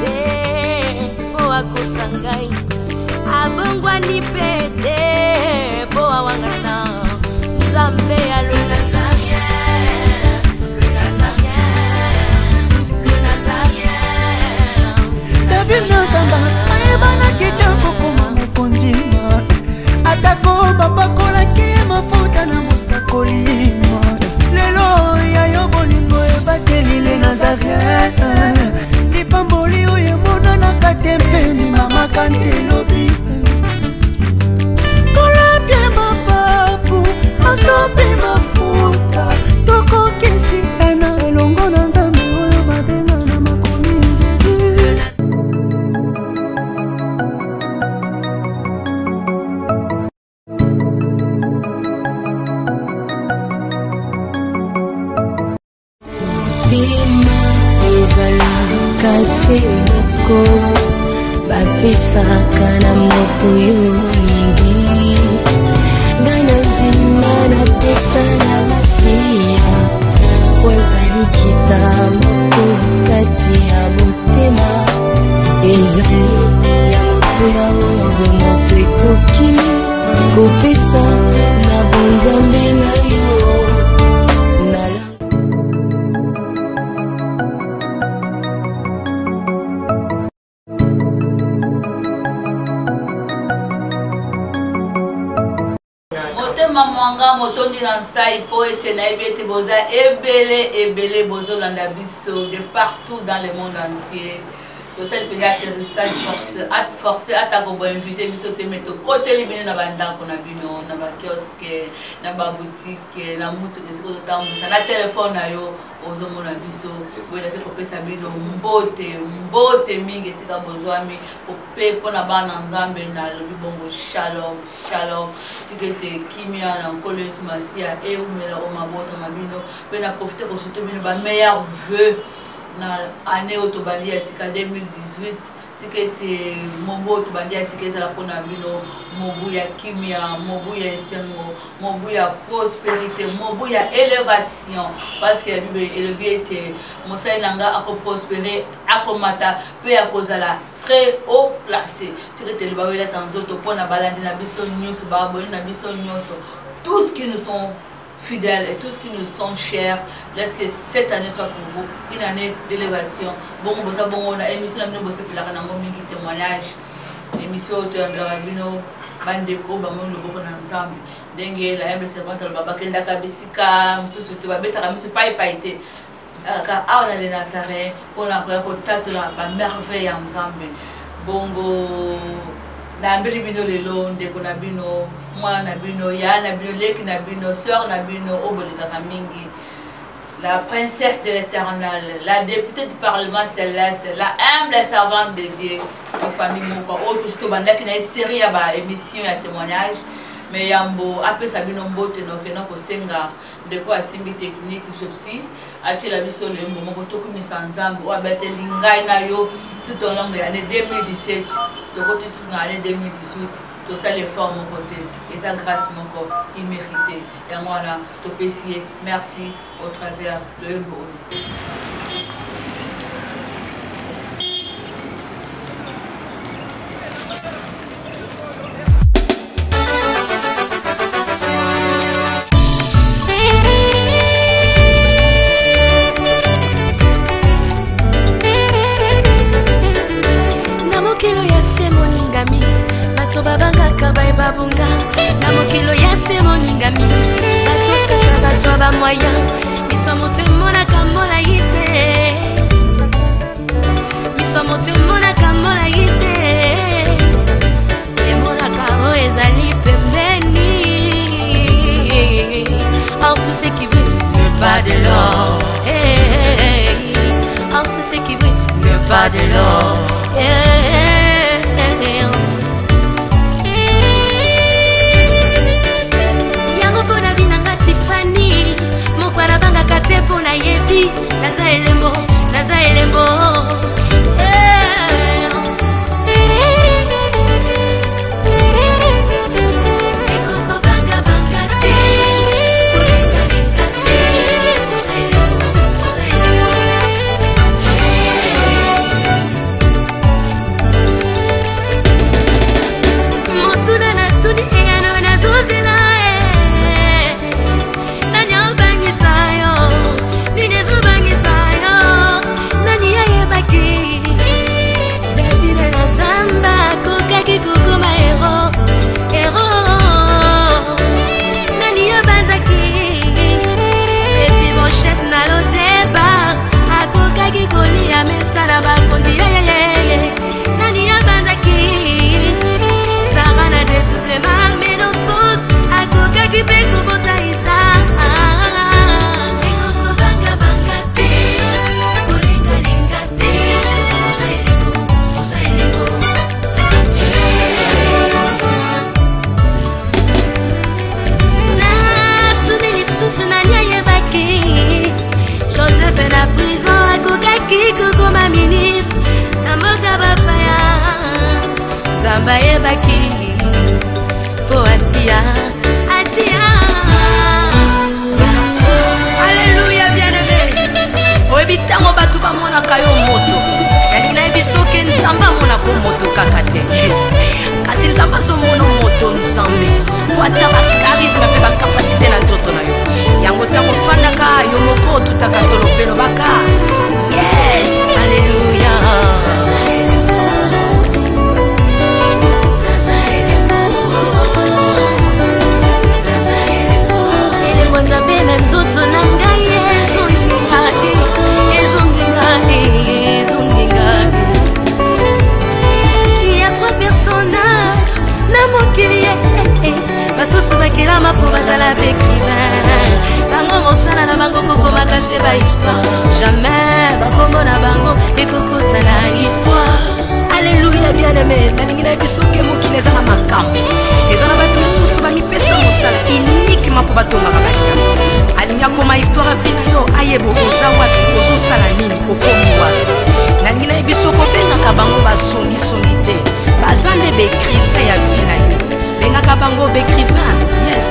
te po akosangai abongwa ni pete po awangana Nzambe ya le Nazarien David Nzamba ayebana kitoko koma mukondima atako bapakola ki mafuta na musakolima lelo ya yo bolingo ebateli le Nazarien lipamboli oyo mona na katempeni mama kantelobi kolapye mapapu masope mafuta tokokisi ana elongo na Nzambe oyo babenga na makomi Jésus. Bima ezala kasi moko bapisaka na moto yo mingi ngai na nzima na pesa na masiya wezali kita moko kati ya motema ezali ya moto ya oyo moto ekoki kopesa na bonzambe na yo. Mwanga motondi na nsai po ete na ebete boza ebele bozo landa biso de partout dans le monde entier. Tosali pena atterrissage forcé atako bo invité biso te meto côté libino na bandako na bino na ba kiosque na ba boutique na mutu esiko tambusa na téléphone na yo ozomona biso boyela pe kopesa bino mbote mingi esika bozwami ope pona bana Nzambe na lobi bongo shalom tikete kimia na nkolo Yesu Masia e umela o mabota mabino pe na profiter ko surtout bino ba meilleur vœu na année otobandi ya sika 2018 tikete mobo otobandi ya sika ezala pona bino mobu ya kimia mobu ya esengo mobu ya prospérité mobu ya élévation parce que la Bible elobi ete mosali nanga ako prospérer akomata pe akozala très haut placé tikete libawela tanzoto pona balandi na biso nyonso baboni na biso nyonso tous qui nous sont fidèles et tous qui nous sont chers, laisse que cette année soit pour vous une année d'élévation. Bon, on a émission de nous témoignage, émission auteur de Rabino, Bandeko, Bamon, le Boko ensemble. Dengue, la servante, le Baba Kenda Kabisika, M. Soutuba, Betara, M. Païpaïté. Car on a les Nazarés, on a pour la merveille ensemble. Bongo. Na mbeli bino lelo ndeko na bino mwana na bino ya na bino leki na bino sœur na bino obolika mingi la princesse de l'Éternel, la députée du Parlement céleste, la humble servante de Dieu, Tiffany Mouka, autre tout bandaki na série ya émission ya témoignage mais yambo après ça bino mbote no ke no ko senga de quoi simbi technique jopsi ati la biso le mbo moko tokuni sanzambo wa bete lingai na yo tout au long de l'année 2017 de côté sur l'année 2018 tout ça les formes mon côté et ça grâce mon corps immérité et moi là to pesier merci au travers le mbo. bango koko makase ba histoire. Jamais bakombo na bango ekokota na histoire. Alléluia bien-aimé. Nalingi na biso ke mokili eza na makambo. Eza na bato misusu bamipesa mosala uniquement po batomaka balinga. Alingi akoma histoire bina yo ayebo oza wapi ozosala nini okomi wapi. Nalingi na biso kobengaka bango basongisongi te. Baza nde baécrivain ya bina yo. Bengaka bango baécrivain. Yes.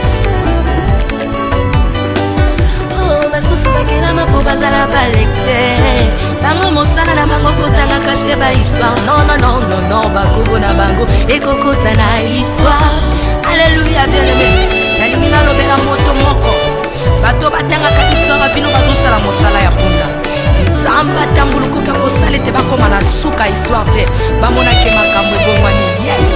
Basusu bakilama po bazala balecteur. Bango mosala na bango kotanga kasi ba histoire. Non, non, non, non, non, bakubo na bango ekokota na histoire. Alléluia bien-aimé. Nalingi nalobela moto moko. Bato batangaka histoire bino bazosala mosala ya punda. Nzambe atambulukuka kosala ete bakoma na suka histoire te. Bamonake makambo ebongwani. Yes.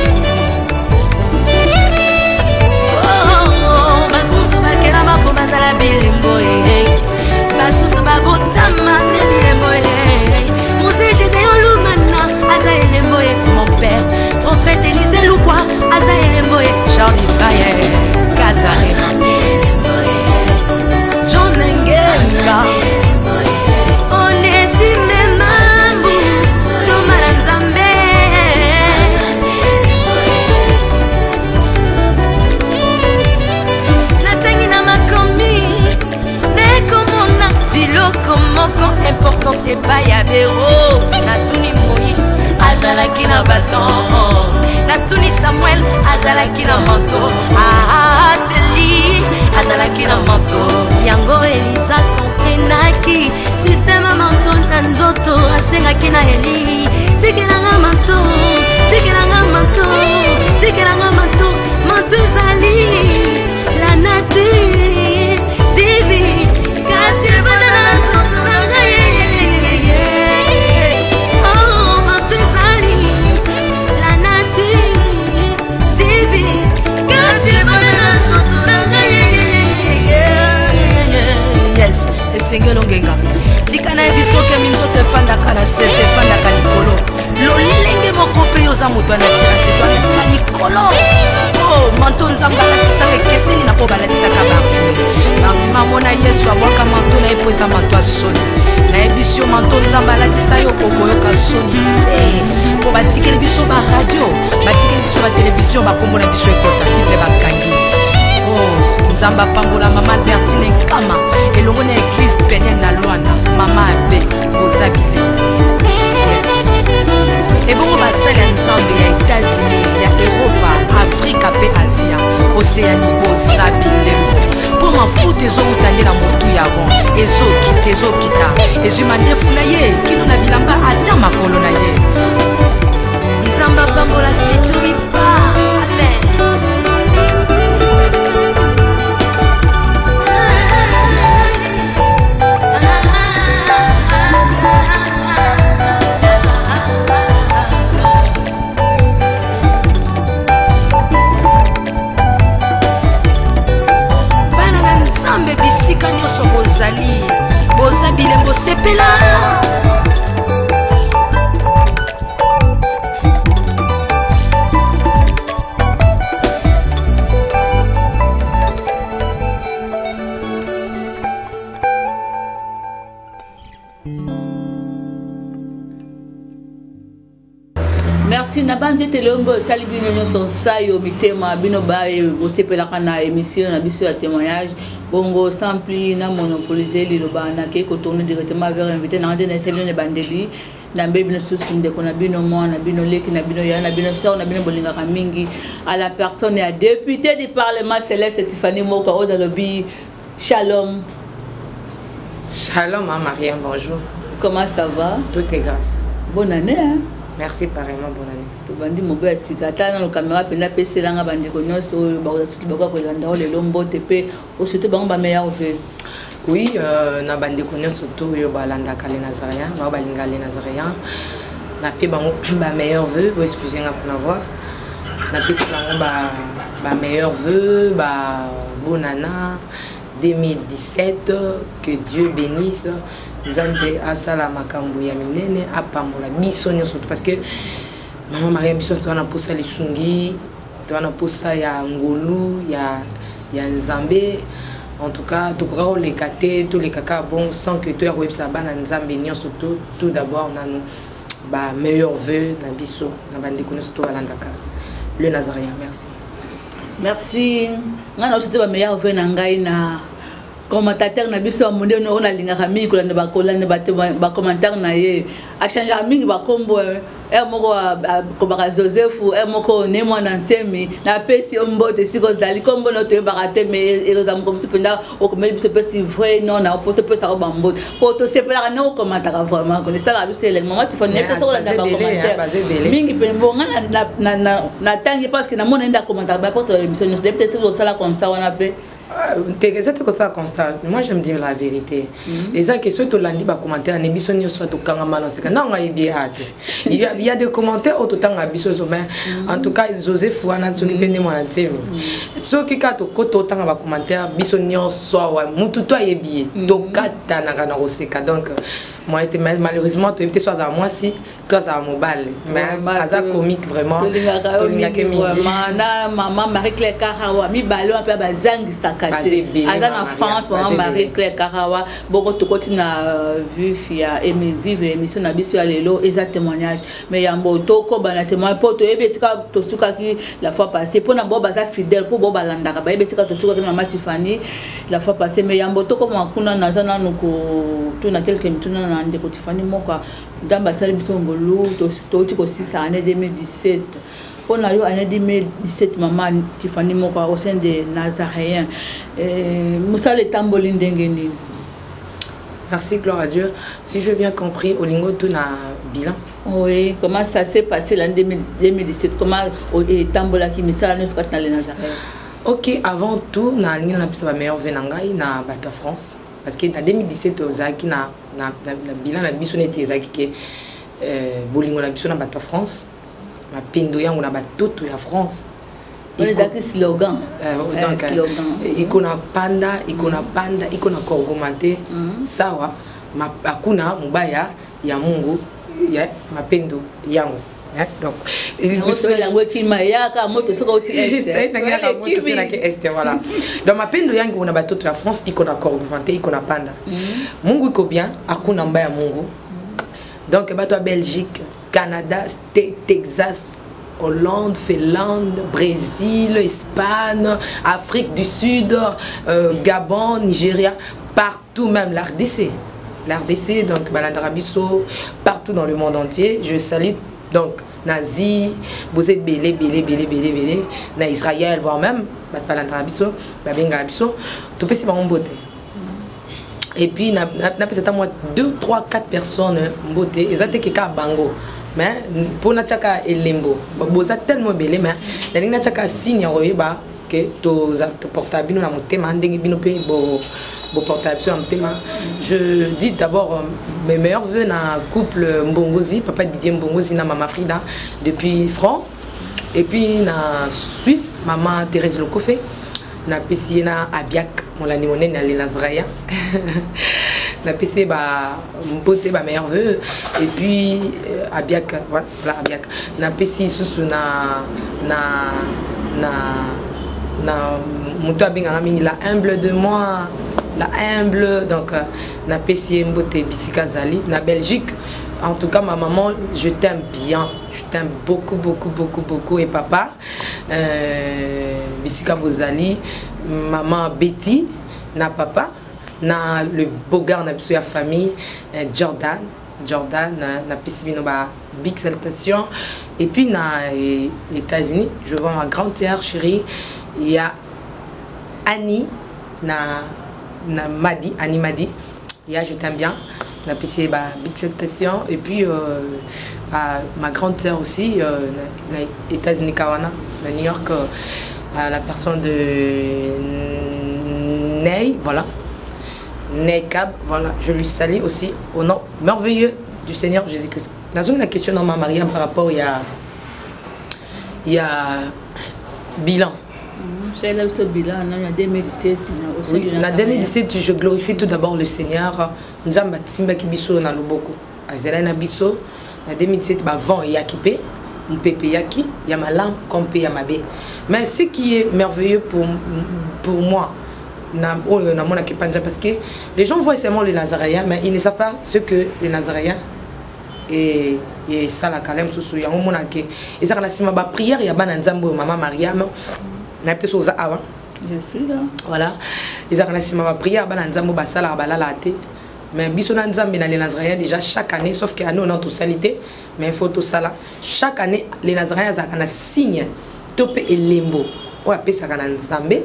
Basusu bakelama po bazala bilembo. Basusu babotama ne bilembo. Mose Gédéon Lumana aza elembo. Mon père, prophète Élisée Lukwa aza elembo. Charles Israël Kazare John Ngenga Onésime Mambu Tomara Nzambe natangi na makomi nekomona biloko moko important epai ya bero. Natuni Moïse azalaki na baton, natuni Samuel azalaki na manto, Ateli azalaki na manto, yango Elisa kontenaki sistema manto na nzoto asengaki na Eli. Tikelanga manto, tikelanga manto, tikelanga manto, manto ezali la nature divine kasi ebonana na nzotanga oh manto ezali la nature divine kasi ebonana na nzotanga yes esengelo ngenga tika na biso ke minzoto efandaka na sese efandaka likolo lolenge moko mpe yoza moto anatira seto anatira likolo oh manto nzambe alatisaka ekeseni na po balatisaka bartima mona yesu abwaka manto na ye po eza manto ya soni nayebi yo manto nzambe alatisa yo kokoyoka soni po batikeli biso baradio batikeli biso batelevizio bakombo na biso ekota siple bakangi oh nzambe apambola mama Bertine Nkama elongo na eglise pene na Lwanda mama abe ozabile ebongo basali ya nzambe ya Etats-Unis ya Europa Afrika mpe Asia Oceanie ozabile mpo mafuta ezowuta nde na motu yango ezokita ezwima ndefu na ye kino na bilamba ata makolo na ye nzambe apambola seturika amen. Merci Nabanze Telombo sali bino nyonso sayo mitema bino bae bosepelaka na émission na biso ya témoignage bongo sampli na monopoliser liloba na ke ko tourner directement vers invité na ndene sebino ne bandeli na mbé bino susu ndeko na bino mwana bino leki na bino ya na bino sœur na bino bolingaka mingi à la personne ya député du parlement Céleste Tiffany Moko Odalobi. Shalom. Shalom à Mariam, bonjour. Comment ça va? Tout est grâce. Bonne année hein? Merci pareillement, bonne année. To bandi mobo ya sikata na caméra pena pese langa bandi ko nyonso ba ko kolanda le lombo tepe o c'était bango ba meilleur vœu. Oui, na bandi ko nyonso to yo balanda kale Nazarien, ba balinga le Nazarien. Na pe bango ba meilleur vœu, vous excusez nga pour la voix. Na pese bango ba meilleur vœu, ba bonne année 2017, que Dieu bénisse. Nzambe asala makambo ya minene apambola biso nyonso parce que maman Maria biso to na posa lisungi to na posa ya ngolu ya Nzambe en tout cas tokoka les kate tous les kaka bon sans que toi websa bana nzambe surtout tout d'abord nanu ba meilleur vœu na biso na bande kono surtout balandaka le Nazarien. Merci ngana aussi ba meilleur vœu na ngai na commentateur na biso monde no na lingaka mingi ko na bakola ne ba commentaire na ye a changer mingi ba kombo moko ko baka Joseph moko ne mo na ntemi na pesi ombote siko zali kombo no te bakate me eroza mo komsi penda o ko me biso pesi vrai non na poto pesa ko bambote poto se pela na o commentaire vraiment ko ça la biso le moment tu fone te so la ba commentaire mingi pe bon na tangi parce que na mona nda commentaire ba poto émission nous peut-être que ça la comme ça on a fait. C'est comme ça constat. Moi je me dis la vérité. Les gens qui sont au lundi bas commentaires ne bisons ni soit au kangamalo c'est que non il y a des commentaires au temps à bisos mais en tout cas Joseph wana sur le moi na temi. Ceux qui kato koto temps bas commentaires bisons ni soit wa mutu toi yebi to kata na kana oseka donc moi malheureusement tu étais soit à moi si toi ça mobile mais ça comique vraiment na maman Marie-Claire Karawa mi balo un peu bazangi stakate azana France maman Marie-Claire Karawa boko to kotina vivre émission na biso ya lelo eza témoignage mais ya mboto ko bana témoignage po to ebesika to suka ki la fois passée pour na bo baza fidèle pour bo balanda ba ebesika to suka ki maman Tiffany la fois passée mais ya mboto ko makuna nazana nuko to na quelques minutes na ndeko Tiffany moka damba sali biso ngolo to tiko 6 année 2017 on a eu année 2017 maman Tiffany moka au sein de Nazaréens Moussa le tamboli ndengeni. Merci, gloire à Dieu. Si j'ai bien compris, au lingo tout na bilan. Oui, comment ça s'est passé l'année 2017? Comment tambola qui me sala nous dans les Nazaréens? Ok, avant tout, na lingo na pisa ba meilleur venangai na bato France. Parce que en 2017 ozaki na bilan na biso neti ezaki ke bolingo na biso na bato France. Ma pendo yango na bato ya France. On les a dit slogan. Donc, ikona panda, ikona korgomate, sawa, akuna mubaya ya Mungu, ya mapendo yango. Donc, voilà. Donc mapendo yango una batoto ya France ikona korgomate, ikona panda. Mungu iko bien, akuna mbaya Mungu. Donc bato ya Belgique, Canada, Texas, Hollande, Finlande, Brésil, Espagne, Afrique du Sud, Gabon, Nigeria, partout, même l'RDC. L'RDC, donc Balandarabiso, partout dans le monde entier. Je salue donc Nazi, Bosé Belé, na Israël, voire même Balandarabiso, Babengarabiso, tout peut se faire en beauté. Et puis, n'a peut-être moi 2, 3, 4 personnes en beauté, ils ont été bango. Mais pour na chaka elembo boza tellement belé mais na chaka signe royeba que to portable na motema ndenge bino pe bo portable sur motema. Je dis d'abord mes meilleurs vœux na couple Mbongozi, papa Didier Mbongozi na maman Frida depuis France et puis na Suisse maman Thérèse Lokofé na pesi na Abiak molani monene na les Nazaraya na pc ba mbote ba meilleur vœu et puis Abiak voilà Abiak na pc susu na muto abinga mingi la humble de moi la humble donc na pc mbote bisika zali na Belgique. En tout cas ma maman je t'aime bien, je t'aime beaucoup et papa bisika bozali maman Betty na papa na le beau gars na biso ya famille Jordan na pisibino ba big salutation et puis na États-Unis je vois ma grande sœur chérie il y a Annie na Madi Annie Madi il y a je t'aime bien na pisé ba big salutation et puis ma grande sœur aussi na États-Unis Kawana na New York la personne de Ney voilà Nekab, voilà, je lui salue aussi au nom merveilleux du Seigneur Jésus-Christ. Dans une question dans ma Maria par rapport il y a bilan. J'ai là ce bilan en 2017. Oui, en 2017 je glorifie tout d'abord le Seigneur. Nous avons Simba Kibiso na loboko. Azela na biso. En 2017 ba vent yakipé, un pépé yaki, yama lampe comme yamabe. Mais ce qui est merveilleux pour moi parce que les gens voient seulement les Nazaréens, mais ils ne savent pas ce que les Nazaréens et ça la calme sous ya mona ke ezaka na sima ba prière ya bana nzambo maman Mariam na peut-être soza awa je suis là voilà ezaka na sima ba prière bana nzambo ba sala ba la te mais biso na nzambe na les Nazaréens déjà chaque année sauf que année on a tout salité mais il faut tout ça là chaque année les Nazaréens ezaka na signe topé elembo o apesa kana nzambe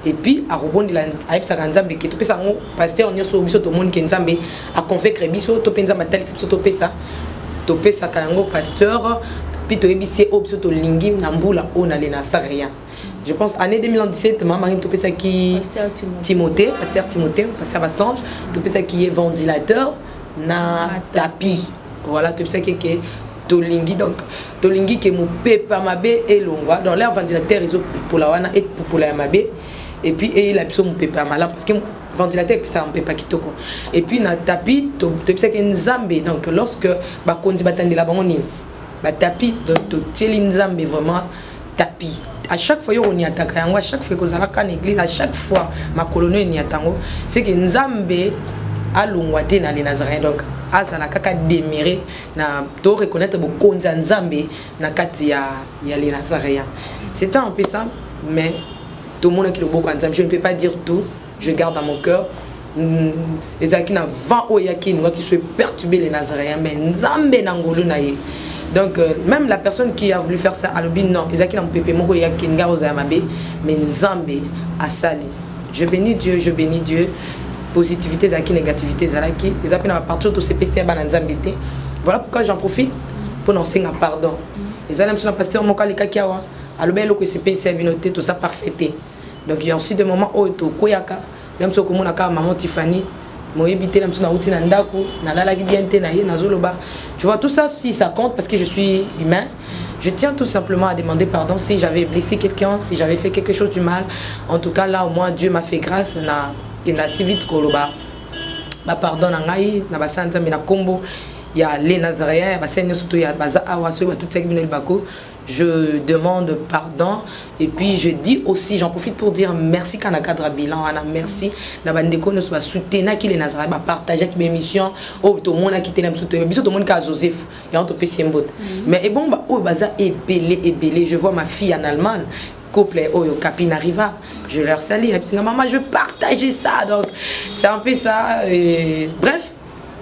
et puis à rebondir la aipesa nzambe ki topesa ngo pasteur nyoso biso to monde ke nzambe a convaincre biso to penza matal biso to pesa kango pasteur puis to ebisi o biso to lingi na mbula o na les Nazaréens. Je pense année 2017 maman Marie to pesa ki pasteur Timothée pasteur Bastange to pesa qui est ventilateur na tapis voilà to pesa ki tolingi donc tolingi ke mo pepa mabe elongwa dans l'air ventilateur iso pour la wana et pour la mabe et puis et la biso mo pepa mala parce que ventilateur ça on peut pas kitoko et puis na tapis to pesa ke nzambe donc lorsque ba kondi batandi la bango ni ba tapis donc to teli nzambe vraiment tapis à chaque fois on y attaque yango à chaque fois que zala kan église à chaque fois ma colonie ni atango c'est que nzambe alongwa te na les Nazaréens donc azala kaka déméré na to reconnaître beaucoup nzambe na kati ya les Nazaréens c'est un peu ça mais tout le monde qui le beaucoup nzambe je ne peux pas dire tout je garde dans mon cœur les aki na 20 oyaki qui soit perturbé les Nazaréens mais nzambe nangolo na ye donc même la personne qui a voulu faire ça à l'obin non les aki na mpepé moko yaki ngaroza mabe mais nzambe a sali je bénis Dieu positivité zaki négativité zalaki ils appellent à partir de ces PC ba nzambité voilà pourquoi j'en profite pour enseigner pardon les allèmes sur le pasteur mokali kakiawa alobelo que ces PC binoté tout ça parfaité donc il y a aussi des moments où to koyaka même so komona ka maman Tiffany moi éviter même na outi na ndako na lala ki bien té na ye na zoloba tu vois tout ça si ça compte parce que je suis humain. Je tiens tout simplement à demander pardon si j'avais blessé quelqu'un, si j'avais fait quelque chose du mal. En tout cas là au moins Dieu m'a fait grâce na si vite koloba ba pardon na ngai na basanza mina kombo ya les Nazaréens ba seigneur surtout ya baza awa so ba tout ça binel bako je demande pardon et puis je dis aussi j'en profite pour dire merci kana cadre bilan ana merci na bandeko no so soutenir ki les Nazaréens ba partager ki émission o to mona ki tena soutenir biso to mona ka Joseph et on to pesi mbot mais et bon ba o baza ebelé je vois ma fille en Allemagne couple Oyo Capine arriva, je leur salue et puis maman je partageais ça donc c'est un peu ça bref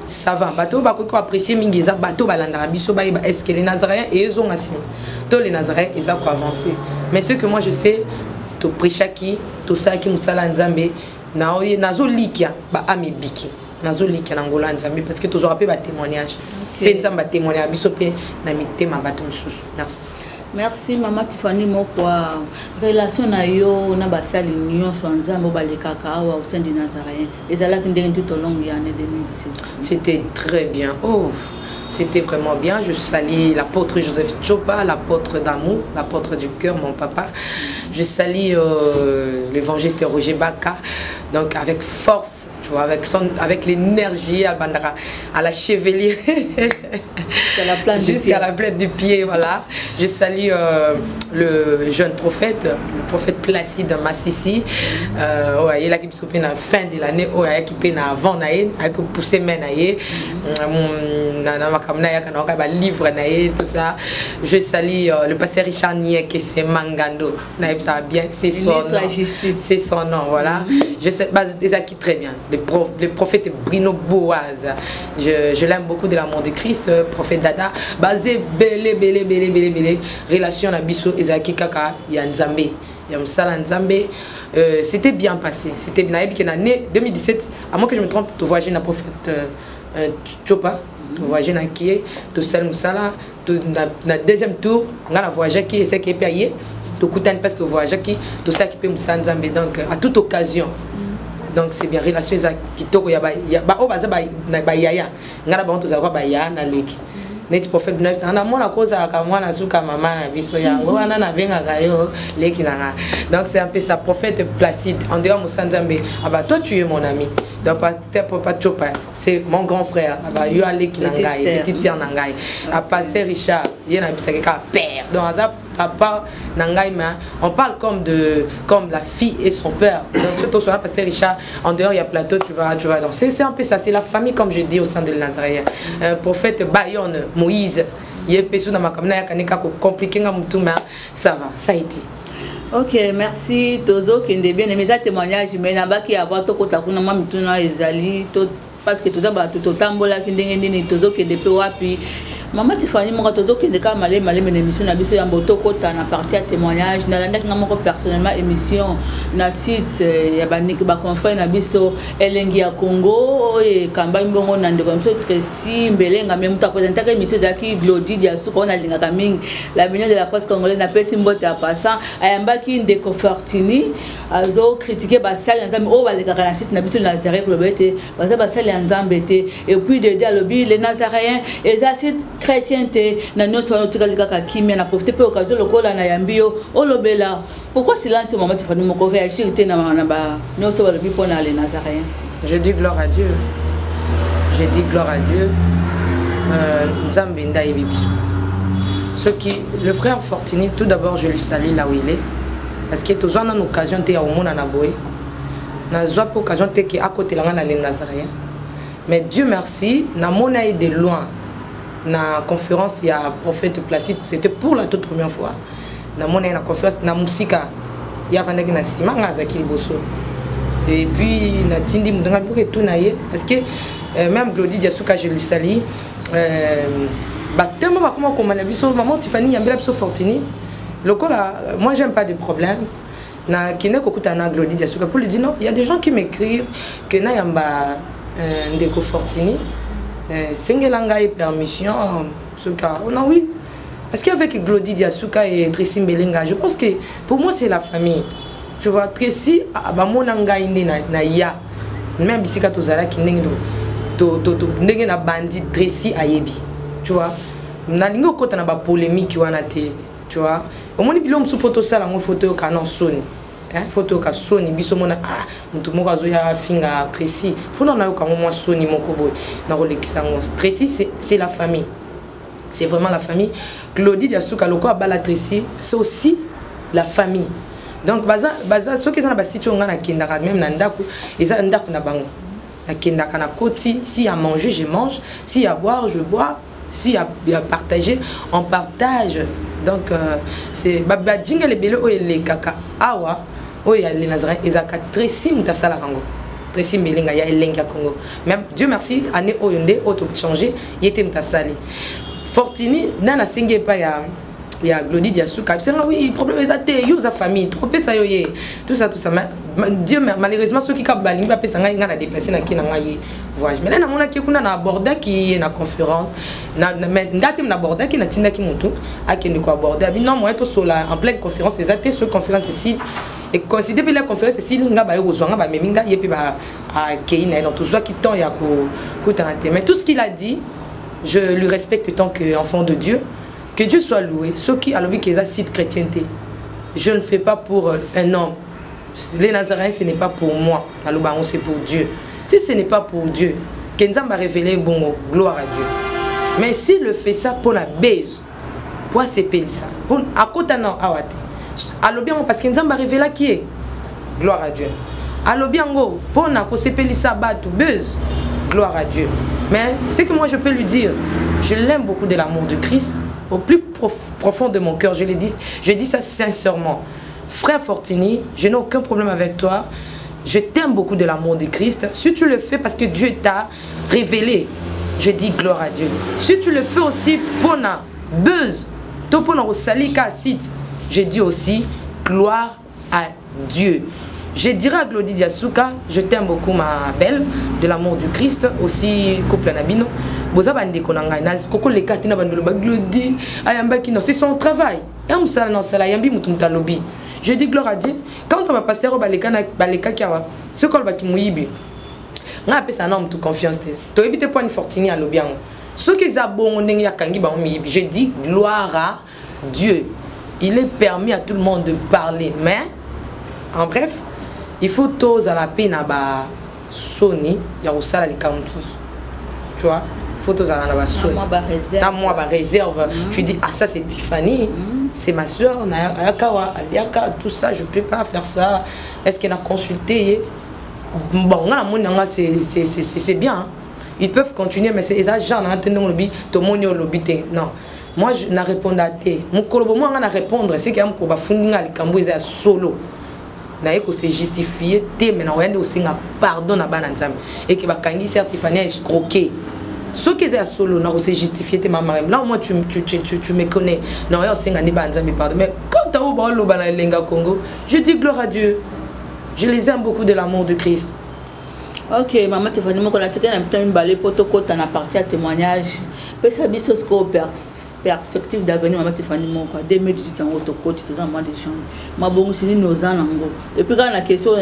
ça va bateau bako ko apprécier mingiza bateau balanda biso ba est-ce que les Nazaréens et ils ont assis tous les Nazaréens ils ont avancer mais ce que moi je sais to prêchaki to ça qui musala nzambe na nazo likia ba amebiki nazo likia na ngola nzambe parce que toujours rappelé ba témoignage pe nzamba témoignage biso pe na mitema bateau mususu merci. Merci maman Tiffany Mokwa. Relation na yo na basali union so nzambo balekaka awa au sein du Nazaréen. Ezalaki ndenge tout au long de l'année 2017. C'était très bien. Oh, c'était vraiment bien. Je salue l'apôtre Joseph Chopa, l'apôtre d'amour, l'apôtre du cœur, mon papa. Je salue l'évangéliste Roger Baka. Donc avec force, tu vois, avec l'énergie à la chevelure. Jusqu'à la plante du pied, voilà. Je salue le jeune prophète, le prophète Placide Massissi. Il a qui à la fin de l'année, il a qui avant il a poussé livre tout ça. Je salue le pasteur Richard Niek et c'est Mangando. Bien, c'est son nom. C'est son nom, voilà. Je sais des acquis très bien. Le prophète Bruno Boaz. Je l'aime beaucoup de l'amour de Christ, prophète Dada. Basé belé. Relation à Bisso Ezaki Kaka, Yanzambe. Yamsala Nzambe. C'était bien passé. C'était bien. En année 2017, à moins que je me trompe, tu voyages dans le prophète Chopa. Tu voyages dans qui est, tu sais Moussala. Dans le deuxième tour, on a voyagé qui est ce qui est payé. Tu coûtes pas tu voyages qui, tu sais qui peut Moussa Nzambe. Donc, à toute occasion. Donc c'est bien relation qui toko ya ba o baza ba yaya ngala ba onto za ba ya na leki net prophète na ana mona koza ka mwana suka mama na biso yango wana na benga gayo leki na donc c'est un peu ça prophète Placide en dehors Moussa Nzambe ah bah toi tu es mon ami donc pasteur Papa Chopa c'est mon grand frère aba yo aleki na ngai petite sœur na ngai a pasteur Richard yena bisaka ka père donc aza papa na ngai mais on parle comme la fille et son père donc surtout sur la pasteur Richard en dehors il y a plateau tu vas danser c'est un peu ça c'est la famille comme je dis au sein de Nazaréen prophète Bayonne Moïse il peso na makamna ya kanika ko compliquer nga mutu mais ça va ça a été. Ok, merci. Tozo qui est bien aimé ça témoignage, mais n'a pas qui avoir tout côté kuna mami tuna ezali tout parce que tout ça ba tout tambola qui ndenge tozo qui est depuis wapi. Maman Tiffany mon tozo qui est ka malé mais émission na biso ya mboto kota na partie à témoignage na landa nga moko personnellement émission na site ya baniki ba confrère na biso elengi ya Congo et kamba mbongo na ndeko biso Tracy Mbelenga même ta présenter que émission daki Glody dia suko on a linga kaming la million de la presse congolaise na pesi mbote à passant ayamba ki ndeko Fortini azo critiquer ba salle nzambe o ba leka na site na biso Nazaré pour bete ba salle nzambe te et puis de dia lobby les Nazaréens et ça site chrétienté na noso otikalika ka kimia na profiter pe occasion lokola na yambio olobela pourquoi silence maman Tiffany moko réagir te na ba noso ba lobby pona les Nazaréens. Je dis gloire à Dieu. Je dis gloire à Dieu. Nzambe ndayebi biso. Ce qui le frère Fortini tout d'abord je lui salue là où il est parce que toujours en occasion te au monde na boye. Na joie pour occasion te qui à côté là na les Nazaréens. Mais Dieu merci na mona de loin. Na conférence il y a prophète Placide c'était pour la toute première fois na mona na conférence na musika ya vandaki na simanga za kiliboso et puis na tindi mudanga pour que tout naie parce que même Glody Diasuka je lui salue ba tellement ba comment komana biso maman Tiffany yambela biso Fortini lokola moi j'aime pas de problème na kine kokuta na Glody Diasuka pour lui dire non il y a des gens qui m'écrivent que na yamba ndeko Fortini Sengelanga et permission ce cas on a oui parce qu'avec Glody Diasuka et Tracy Mbelenga je pense que pour moi c'est la famille tu vois Tracy ba monanga inde na ya même bisika tozala ki ndenge to ndenge na bandit Tracy ayebi tu vois na lingo kota na ba polémique wana te tu vois au moins bilom sous photo sala ngo photo ka non Sony photo ka Sony biso mona mutu moko azoya finga Tracy fona na yo ka moi Sony moko boy na kolekisa ngo Tracy c'est la famille c'est vraiment la famille Glody Diasuka loko abala Tracy c'est aussi la famille donc baza ceux qui sont na situation nga na kendaka même na ndako eza ndako na bango na kendaka na koti si à manger je mange si à boire je bois si à partager on partage donc c'est baba jinga le belo o le kaka awa oh il y a les Nazaréens ezaka Tracy mutasala rango Tracy Mbelenga ya elenga Congo même Dieu merci année oyonde auto changer yete mutasali Fortini nana singe pa ya Glody Diasuka c'est oui problème ezate yo za famille trop pesa yo ye tout ça Dieu malheureusement ceux qui cap balingi ba pesa nga na déplacer na kina ngai voyage mais na mona ki kuna na aborder qui na conférence na ndate na aborder qui na tinda ki mutu akende ko aborder bi non moi to sola en pleine conférence ezate ce conférence ici et considérer la conférence ici nga ba yo nga ba meminga yepi ba a keina donc tout ça qui temps ya ko tanate mais tout ce qu'il a dit je lui respecte tant qu'enfant de Dieu. Que Dieu soit loué. Ceux qui, alors qu'ils ont cite chrétienté, je ne fais pas pour un homme. Les Nazaréens, ce n'est pas pour moi. C'est pour Dieu. Si ce n'est pas pour Dieu, Kenzam va révéler bon, gloire à Dieu. Mais s'il le fait ça pour la baise, pour s'épeler ça, pour à côté non, alors bien parce que Kenzam va révéler qui est gloire à Dieu. Alors bien pour s'épeler ça, battre baise, gloire à Dieu. Mais ce que moi je peux lui dire, je l'aime beaucoup de l'amour de Christ, au plus profond de mon cœur, je dis ça sincèrement. Frère Fortini, je n'ai aucun problème avec toi, je t'aime beaucoup de l'amour de Christ. Si tu le fais parce que Dieu t'a révélé, je dis gloire à Dieu. Si tu le fais aussi pour la buzz, je dis aussi gloire à Dieu. Je dirais à Glody Diasuka, je t'aime beaucoup ma belle, de l'amour du Christ, aussi couple Nabino. C'est son travail. Je dis gloire à Dieu. Quand on va passer au Baleka Kiawa, ce qu'on va qui on appelle ça un homme de confiance. Tu évites pas une fortune à l'obiang. Ce qui est bon, je dis gloire à Dieu. Il est permis à tout le monde de parler, mais en bref, il faut tous à la peine soni ya osala likambo mosusu tu vois faut tozala na basoni na mwa baréserve tu dis ah ça c'est Tiffany c'est ma soeur nayakawa aliaka tout ça je peux pas faire ça est-ce qu'elle a consulté bon na moni nga c'est bien hein. Ils peuvent continuer mais c'est ça genre na tendon lobby to moni au lobby non moi je na répondre à té mon kolobo moi na répondre c'est qu'il y a ko ba fundinga likambo eza solo na eko se justifier té mais na wende osinga pardon na bana nzambe et que ba kangi certifié escroquer ce qui est solo na se justifier té maman là moi tu me connais non yo singa ni ba nzambe pardon mais quand ta o ba lo ba na lenga Congo je dis gloire à Dieu je les aime beaucoup de l'amour de Christ. Ok maman Tiffany moko na tika na mtami balé potokota na partie à témoignage pesa biso ce qu'on perspective d'avenir maman Tiffany moko 2018 en autocote tout ça moi des gens ma bongo sini nos ans nango et puis quand la question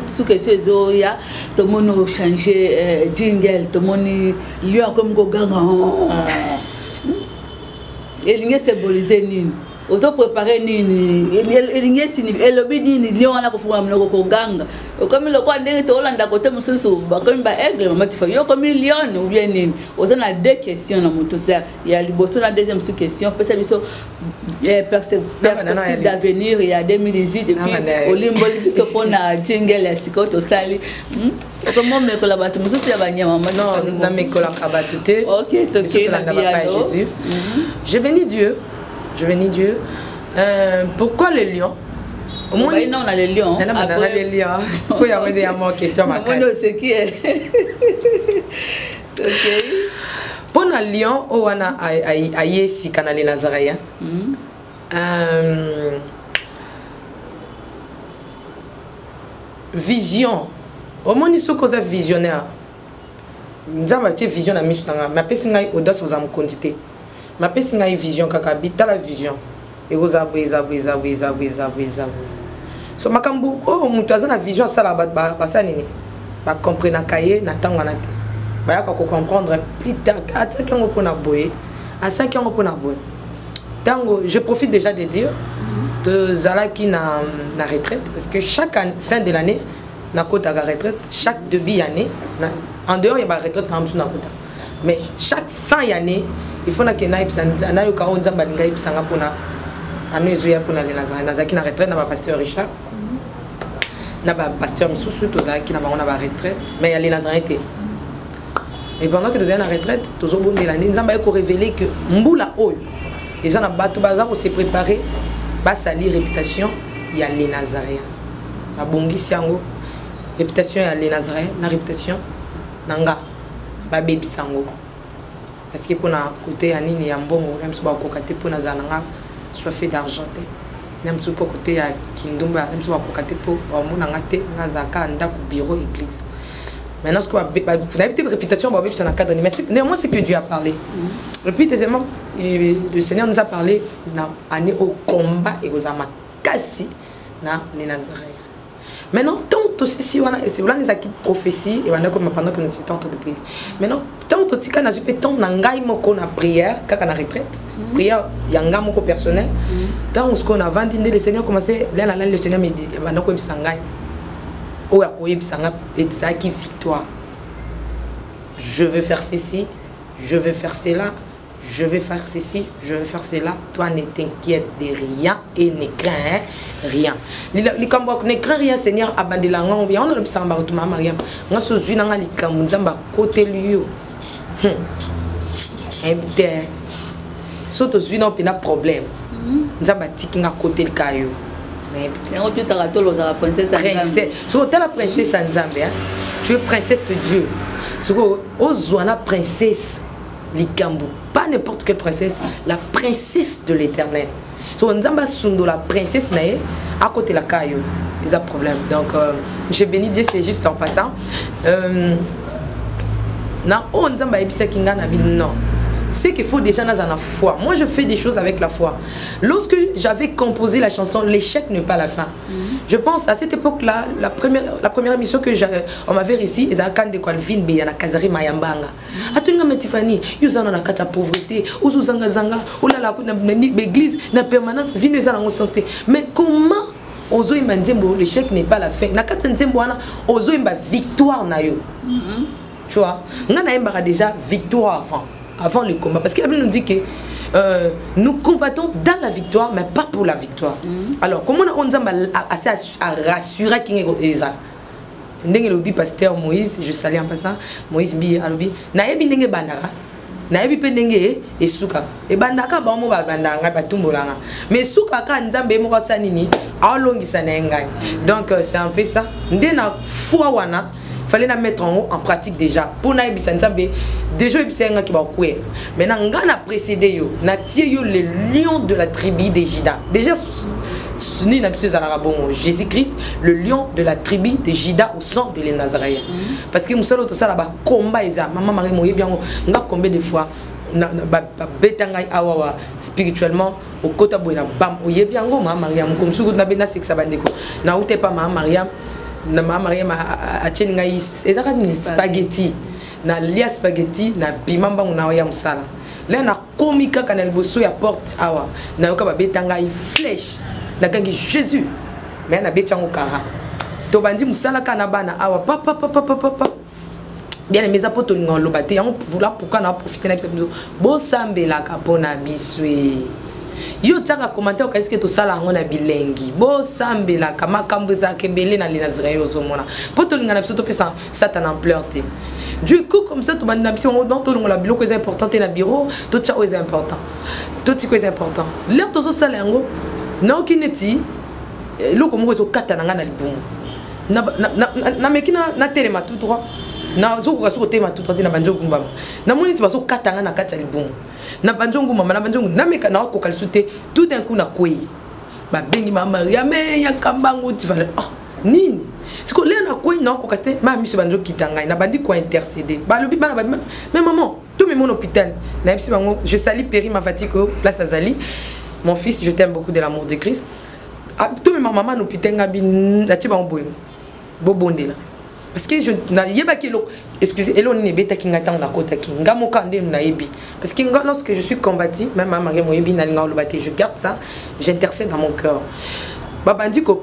sous question ezo ya tout le monde changer jingle tout le monde lion comme go ganga et ligne symboliser nini auto préparer nini ligne signifie et le but nini lion ana kufunga mnoko ko ganga comme le quoi ndenge to Hollande côté mususu ba comme ba aigle maman Tiffany yo comme lion ou bien nini auto na deux questions na moto il y a liboto na deuxième sous question peut ça biso perspective d'avenir il y a 2018 et puis olimbo biso pona jingle ya sikoto sali comment me collaborer mususu ya banyama non na me collaborer OK to Jésus je bénis Dieu. Je bénis Dieu. Pourquoi le lion? Au moins, non, on a le lion. On a le lion. Pourquoi il y a des questions à ma c'est qui est. Ok. Pour le lion, on a Yesi Canal Nazaréen. Vision. Au moins, ils sont causés visionnaires. Nous avons été vision à Mishanga. Ma personne a audace aux âmes quantité. Ma personne a une vision kaka bita la vision et vous avez so makambu oh mutaza na vision ça la ba ça nini ba comprendre kaye na tango na te ba ya ko comprendre plus tard ataka ngo pona boye asaki ngo pona boye tango je profite déjà de dire de Zalaki na retraite parce que chaque fin de l'année na kota ga retraite chaque début année en dehors il y a ba retraite en na kota mais chaque fin d'année il faut que naïb na yo ka on zamba ngai pisanga pona anezo ya pona les nazaki na retraite na ba pasteur Richard na ba pasteur Msusu tozaki na ba on a ba retraite mais ya les nazarien était et pendant que tozana retraite tozo bonde l'année nzamba ko révéler que mbula oyo ils en a bato baza ko se préparer ba salir réputation ya les nazariens ba bongisi yango réputation ya les nazariens na réputation nanga ba bebi sango parce que pour na côté ya nini ya mbongo même so ba kokate pour na zananga soit fait d'argent même so pour côté ya kindumba même so ba kokate pour mona ngate ngazaka ndako bureau église maintenant ce qu'on a une réputation ba bebi ça na cadre mais néanmoins c'est que Dieu a parlé et puis deuxièmement le Seigneur nous a parlé na année au combat et aux amakasi na les Nazaréens. Maintenant, tant aussi si c'est là les acquis prophétie et pendant que nous étions en train de prier. Maintenant, tant aussi quand nous tant nangai moko na prière, quand on a retraite, prière yanga moko personnel, tant ce qu'on a vendu le Seigneur commençait là le Seigneur me dit maintenant ko bisangai. O ya ko bisanga et ça qui victoire. Je veux faire ceci, je veux faire cela. Je vais faire ceci, je vais faire cela. Toi, ne t'inquiète de rien et ne crains rien. Ne crains rien, Seigneur. Abandonne la langue. On a le sang baroto ma Mariam. On se joue dans les camoudzamba côté lui. Invité. Surtout joue dans un problème. Nzamba tiki na côté le caillou. Mais on peut t'arrêter la princesse. Princesse. Sur la princesse Nzambe. Tu es princesse de Dieu. Sur Ozoana princesse. Likambo, pas n'importe quelle princesse, la princesse de l'éternel. So Nzamba Sundo, la princesse nae, à côté de la caillou, ils ont problème. Donc, je bénis Dieu, c'est juste en passant. Non. C'est qu'il faut déjà dans la foi. Moi, je fais des choses avec la foi. Lorsque j'avais composé la chanson, l'échec n'est pas la fin. Je pense à cette époque-là, la première émission que on m'avait réussi, ils avaient quand de quoi vin be yana kazari mayambanga. Atunga metifani, yuzana na kata pauvreté, uzuzanga zanga, oula la na église, na permanence, vin ezana en sens. Mais comment ozo imba nzembo l'échec n'est pas la fin na kati nzembo wana ozo imba victoire na yo tu vois nga na imba déjà victoire avant le combat parce que la Bible nous dit que nous combattons dans la victoire mais pas pour la victoire alors comment on a assez à rassurer qui est ça ndenge lobi pasteur Moïse je salue en passant Moïse bi alobi na yebi ndenge bandaka na yebi pe ndenge esuka e bandaka ba mo ba bandanga ba tumbolanga mais suka ka nzambe mo ka sanini alongisa na ngai donc c'est un peu ça ndena foi wana fallait la mettre en pratique déjà pour na yebi nzambe déjà ebisenga ki ba kwe mais na ngana précédé yo na tie yo le lion de la tribu de Juda déjà Jésus-Christ, le lion de la tribu de Juda au sang de les Nazaréens. Parce que nous sommes tous là bas combat maman Marie moye bien nga combien de fois na betanga awa spirituellement au côté boina bam oye bien ngo maman Mariam comme sou na bena sexa bandeko na outé pas maman Mariam na maman Mariam a tchenga ezaka ni spaghetti na lia spaghetti na bimamba na ya musala là na komika kanel bosso ya porte awa na yoka ba betanga flèche nakangi Jésus mais na beti yango kara to bandi musala kana bana awa papa bien les apo to linga lobate yango vouloir pourquoi na profiter na biso bo sambela ka pona biswe yo tsaka commentaire ka eske to sala yango na bilengi bo sambela ka makambo za kebele na les Nazaréens ozomona po to linga na biso to pesa Satan en pleurs te du coup comme ça to bandi na biso dans to linga la biloko est important na bureau to tsa est important to tiko est important l'air to so sala yango na okineti loko moko so katana nga na libumu na mekina na telema tout droit na zo ko so tema tout droit na banjo ngumba na moniti ba so katanga na kata libumu na banjo ngumba na banjo na meka na ko kalisute tout d'un coup na kwei ba bengi mama ya me ya kambango tu vas nini siko le na kwei na ko kaste ma miso banjo kitanga na bandi ko intercéder ba lobi ba mais maman tout me mon hôpital na bisi bango je salue Péri ma fatigue place Azali. Mon fils, je t'aime beaucoup de l'amour de Christ. Tout ma maman nous pitenga bin la tiba boy. Bobonde là. Parce que je na yeba kilo excusez elo ni beta kinga tang na kota kinga mo kande na yebi. Parce que lorsque je suis combattu, même ma maman mo yebi na linga lobate, je garde ça, j'intercède dans mon cœur. Babandi ko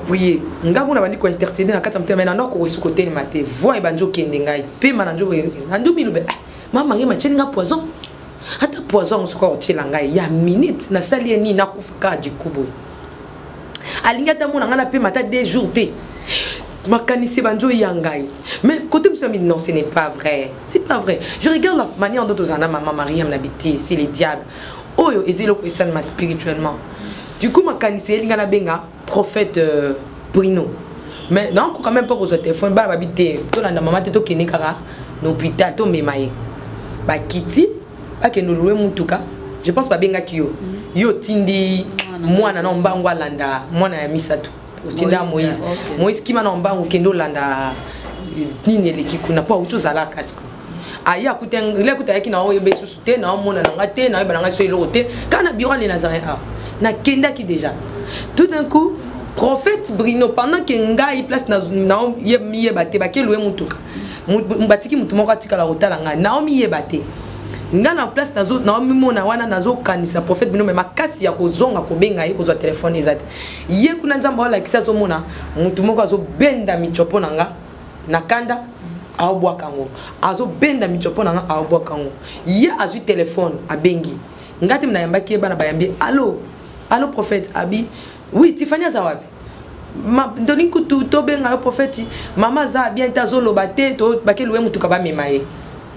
prier. Nga bona bandi ko intercéder na kata mtema na ko su côté maté. Voix banjo kende ngai. Pe mananjo nando bilobe. Maman ma chenga poison. Hata poison soko tshilanga ya minute na sali ni na kufaka du kubo alinga ta mona ngana pe mata 2 jours te makanisi banjo yangai mais côté monsieur non ce n'est pas vrai c'est pas vrai je regarde la manière dont ozana maman Mariam n'habite c'est les diables oyo ezelo ko ma spirituellement du coup makanisi elinga na benga prophète Bruno mais non quand même pas que téléphone ba babité to na maman te to kenikara na hôpital to memaye ba kiti que nous louons mutuka je pense pas bien que yo tindi mwana na mbango landa mwana ya misatu tinda Moïse Moïse kima na mbango kendo landa nini eleki kuna pa utu zala kasko aya kuten ile kutayaki na oyo besusu te na mona na ngate na ba nga so ilo te kana biro les Nazaréens na kenda ki déjà tout d'un coup prophète Bruno pendant que ngai place na ye bate ba ke louer mutuka mbatiki mutu moko atika la rotala nga Naomi ye bate nga na place nazo Naomi mona wana nazo kanisa prophète bino mais makasi ya kozonga kobenga ye kozwa telefone ezate ye kuna nzamba wala kisa zo mona mutu moko azo benda michopo nanga na kanda aobwa kango azo benda michopo nanga aobwa kango ye azu telefone abengi ngati mna yambaki bana bayambi allo prophète abi oui Tiffany azawapi ma ndoni kutu to benga yo prophète mama za bien tazolo bate to bakeluwe mutu kaba memaye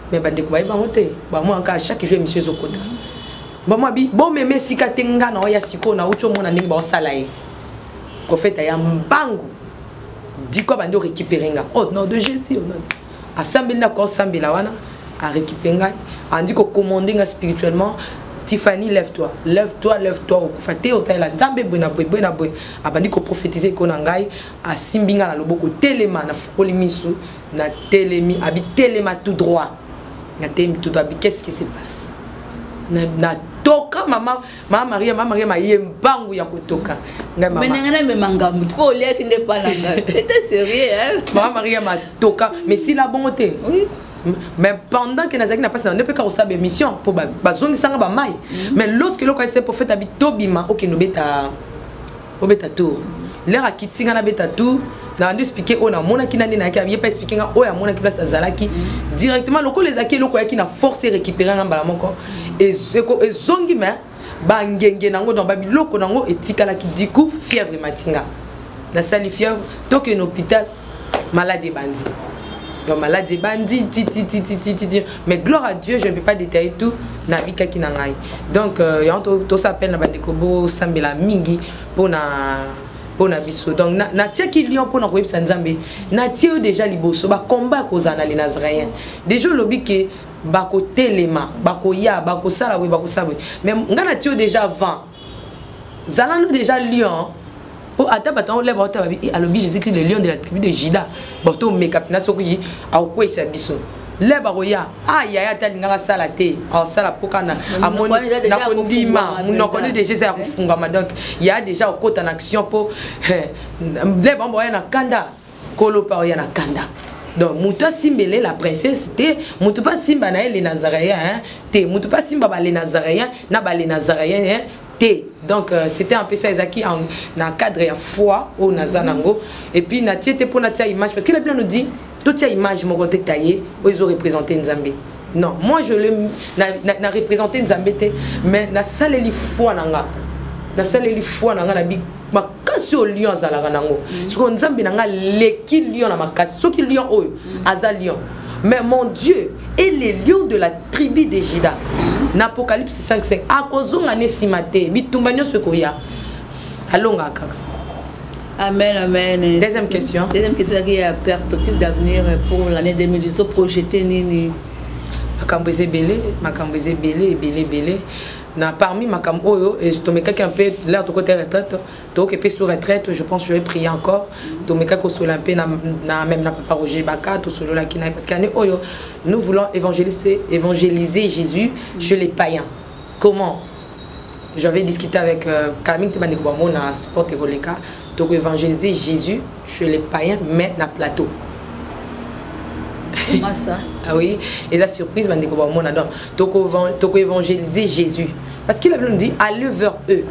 mais bande ko bayeba moté ba moi encore chaque jour monsieur zokota ba moi bi bon meme sika tenga na ya siko na ucho mona ndingi ba osala ye prophète ya mbangu diko bande récupérer nga au nom de Jésus au nom assemblée na ko sambela wana a récupérer nga andi ko commander nga spirituellement Tiffany lève-toi au kufate au taila nzambe bona boy abandi ko prophétiser ko na ngai asimbinga na loboko telema na fokoli misu na telemi abi telema tout droit na telemi tout droit qu'est-ce qui se passe na toka mama Maria ma yembangu ya kotoka ngai mama menengana memangamu ko liaki ne pas là c'était sérieux hein mama Maria ma toka mais si la bonté oui. Mais pendant que Nazaki n'a pas ne peut pas recevoir des missions pour bazongi sanga ba mai mais lorsque le prophète habite tobima OK no beta tour l'air à kitinga na beta tout na ande expliquer on a mona ki nani na ki a pas expliquer nga o ya mona ki place azalaki directement loko les aki loko ya ki na force récupérer ngamba moko et zongi mais ba ngenge nango dans babi loko nango etikala ki du coup fièvre matinga na sali fièvre donc un hôpital malade bandi donc malade bandi mais gloire à Dieu je ne peux pas détailler tout na bika ki na ngai donc to s'appelle na bandeko bo sambela mingi pona biso donc na tia ki lion pona ko yebisa nzambe na tia déjà liboso ba combat kozana les nazréens déjà lobi ke bako telema bako ya bako sala we bako sabwe mais ngana tia déjà avant zalano déjà lion pour atabaton le bota babi alobi Jésus-Christ le lion de la tribu de Juda boto mekapina sokuyi au ko biso le baroya ya talinga sala te en sala pokana amoni na kondima on connaît déjà ça kufungama donc il y a déjà au côté en action pour le bambo ya na kanda kolo pa ya na kanda donc muta simbele la princesse te muta pas simba na les nazaréens te muta pas simba ba les nazaréens na ba les nazaréens te donc c'était un peu ça Ezaki en na cadre ya foi au nazanango et puis na tiete pour na tia image parce que la Bible nous dit toute cette image mon côté taillé où ils ont représenté Nzambe non moi je le na représenté Nzambe mais na salle li foi nanga na salle li foi nanga na bi makasi au lion zalaka nango parce que Nzambe nanga leki lion na makasi soki lion oyo aza lion mais mon Dieu est le lion de la tribu de Juda n'Apocalypse 5:5 akozonga ne simate bitumbanyo sekoya alonga kaka. Amen, amen. Deuxième question. Deuxième question, il y a perspective d'avenir pour l'année 2018. Projeté nini? Makambeze belé. Na parmi makambo oyo et to meka qui un peu là de côté retraite, to que pe sur retraite, je pense que je vais prier encore. To meka ko sur un peu na même na papa Roger Baka to sur la kina parce qu'année oyo nous voulons évangéliser Jésus chez les païens. Comment? J'avais discuté avec Camille Tebanekouamo na Sport Egoleka. Donc évangéliser Jésus chez les païens mais na plateau. Comment ça? Ah oui, et la surprise donc évangéliser Jésus parce qu'il a bien dit allez vers eux.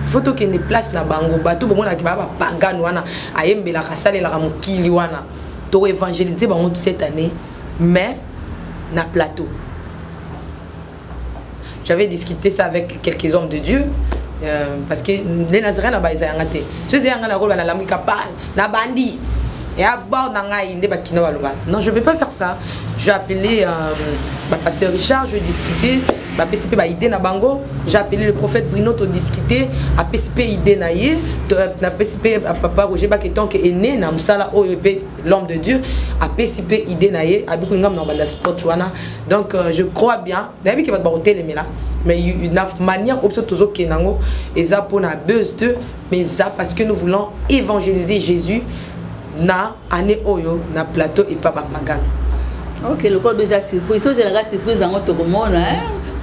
Faut qu'il y ait des places na bango bateau bon na ki ba pagan wana ayembela kasale la mukili wana. Donc évangéliser bango cette année mais na plateau. J'avais discuté ça avec quelques hommes de Dieu. Parce que les Nazaréens n'ont pas été engagés. Je sais non, je ne peux pas faire ça. J'ai appelé pasteur Richard, je vais discuter. J'ai appelé le prophète Bruno pour discuter. J'ai papa Roger Baketon qui est né dans l'homme de Dieu. Donc je crois bien. Mais il y a une manière toujours qui est pour la buzz de mais ça parce que nous voulons évangéliser Jésus na année oyo na plateau et pas pagan. OK, le code déjà surprise. Tout c'est la surprise en autre monde hein.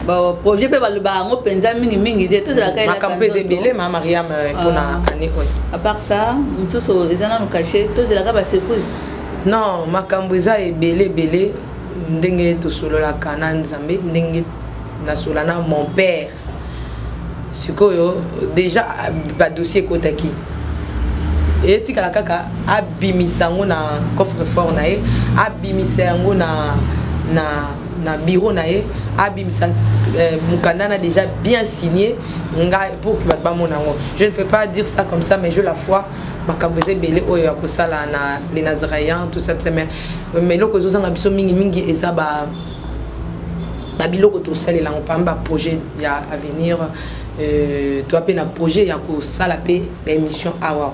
Bah projet peut le bango penza mingi de tout la kai la campé belé ma Mariam pour na année oyo. À part ça, tout so les ana nous cacher, tout c'est la ka surprise. Non, makambeza est belé ndenge to solo la kana nzambe ndenge na solana mon père. Sikoyo déjà ba dossier kotaki. Et tika la kaka abimisango na coffre fort na ye, abimisango na bureau na ye, abimisa mukanda na déjà bien signé nga pour que ba monango. Je ne peux pas dire ça comme ça mais je la foi makambeze belé oyo ya kosala na les Nazaréens tout ça mais loko zozanga biso mingi eza ba biloko to salela ngopamba projet ya avenir to appelle un projet ya ko sala pe émission awa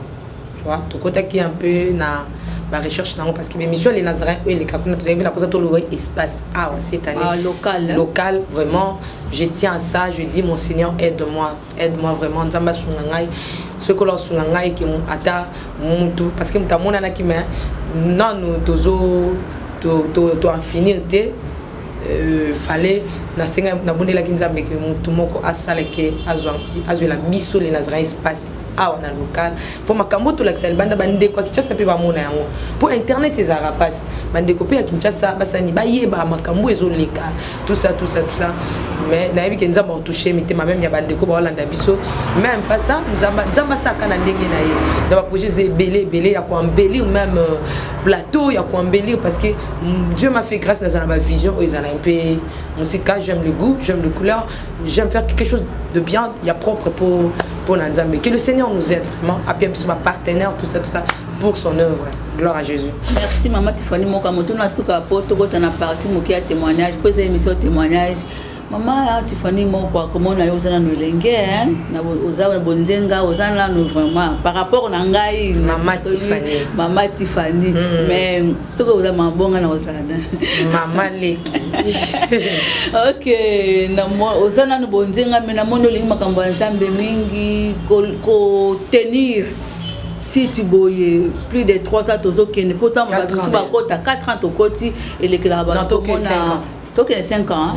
tu vois to côté qui un peu na ba recherche nango parce que l'émission les Nazaréens et les Capuna to avez na pour ça to le espace awa cette année local vraiment je tiens à ça je dis mon Seigneur aide-moi vraiment nzamba sunangai ce que leur sunangai qui ata mutu parce que mutamona na ki mais non nous tozo to en finir fallait na senga na bonela kinzambe que mutu moko asala ke azwa la biso les Nazaréens espace awa na local pour makambo to la banda bande ko Kinshasa pe ba mona yango pour internet ils arapace bande ko pe ya Kinshasa basani ba yeba makambo ezoleka tout ça mais na yebi ke nzamba toucher mitema même ya bande ko ba Hollanda biso même pas ça nzamba ça kana ndenge na ye dans ba projet belé ya ko embellir même plateau ya ko embellir parce que Dieu m'a fait grâce dans ma vision ils en a un peu musique, j'aime le goût, j'aime les couleurs, j'aime faire quelque chose de bien, il y a propre pour Nzambe. Que le Seigneur nous aide vraiment, à bien ma partenaire, tout ça, pour son œuvre. Gloire à Jésus. Merci Maman Tiffany Mokamoto, na suka poto ko tana parti mokia témoignage, pour ces émissions témoignage. Maman Tiffany Mokamoto comment na yozana no lenge na ozana bonzenga ozana no vraiment par rapport na ngai Maman Tiffany mais ce que vous avez mabonga na ozana Maman Leki. OK na ozana no bonzenga mais na mono lingi makambo Nzambe mingi ko tenir si tu boyes plus de 300 tozo kene pourtant tu vas kota 4 ans to koti et les clabas to kona to kene 5 ans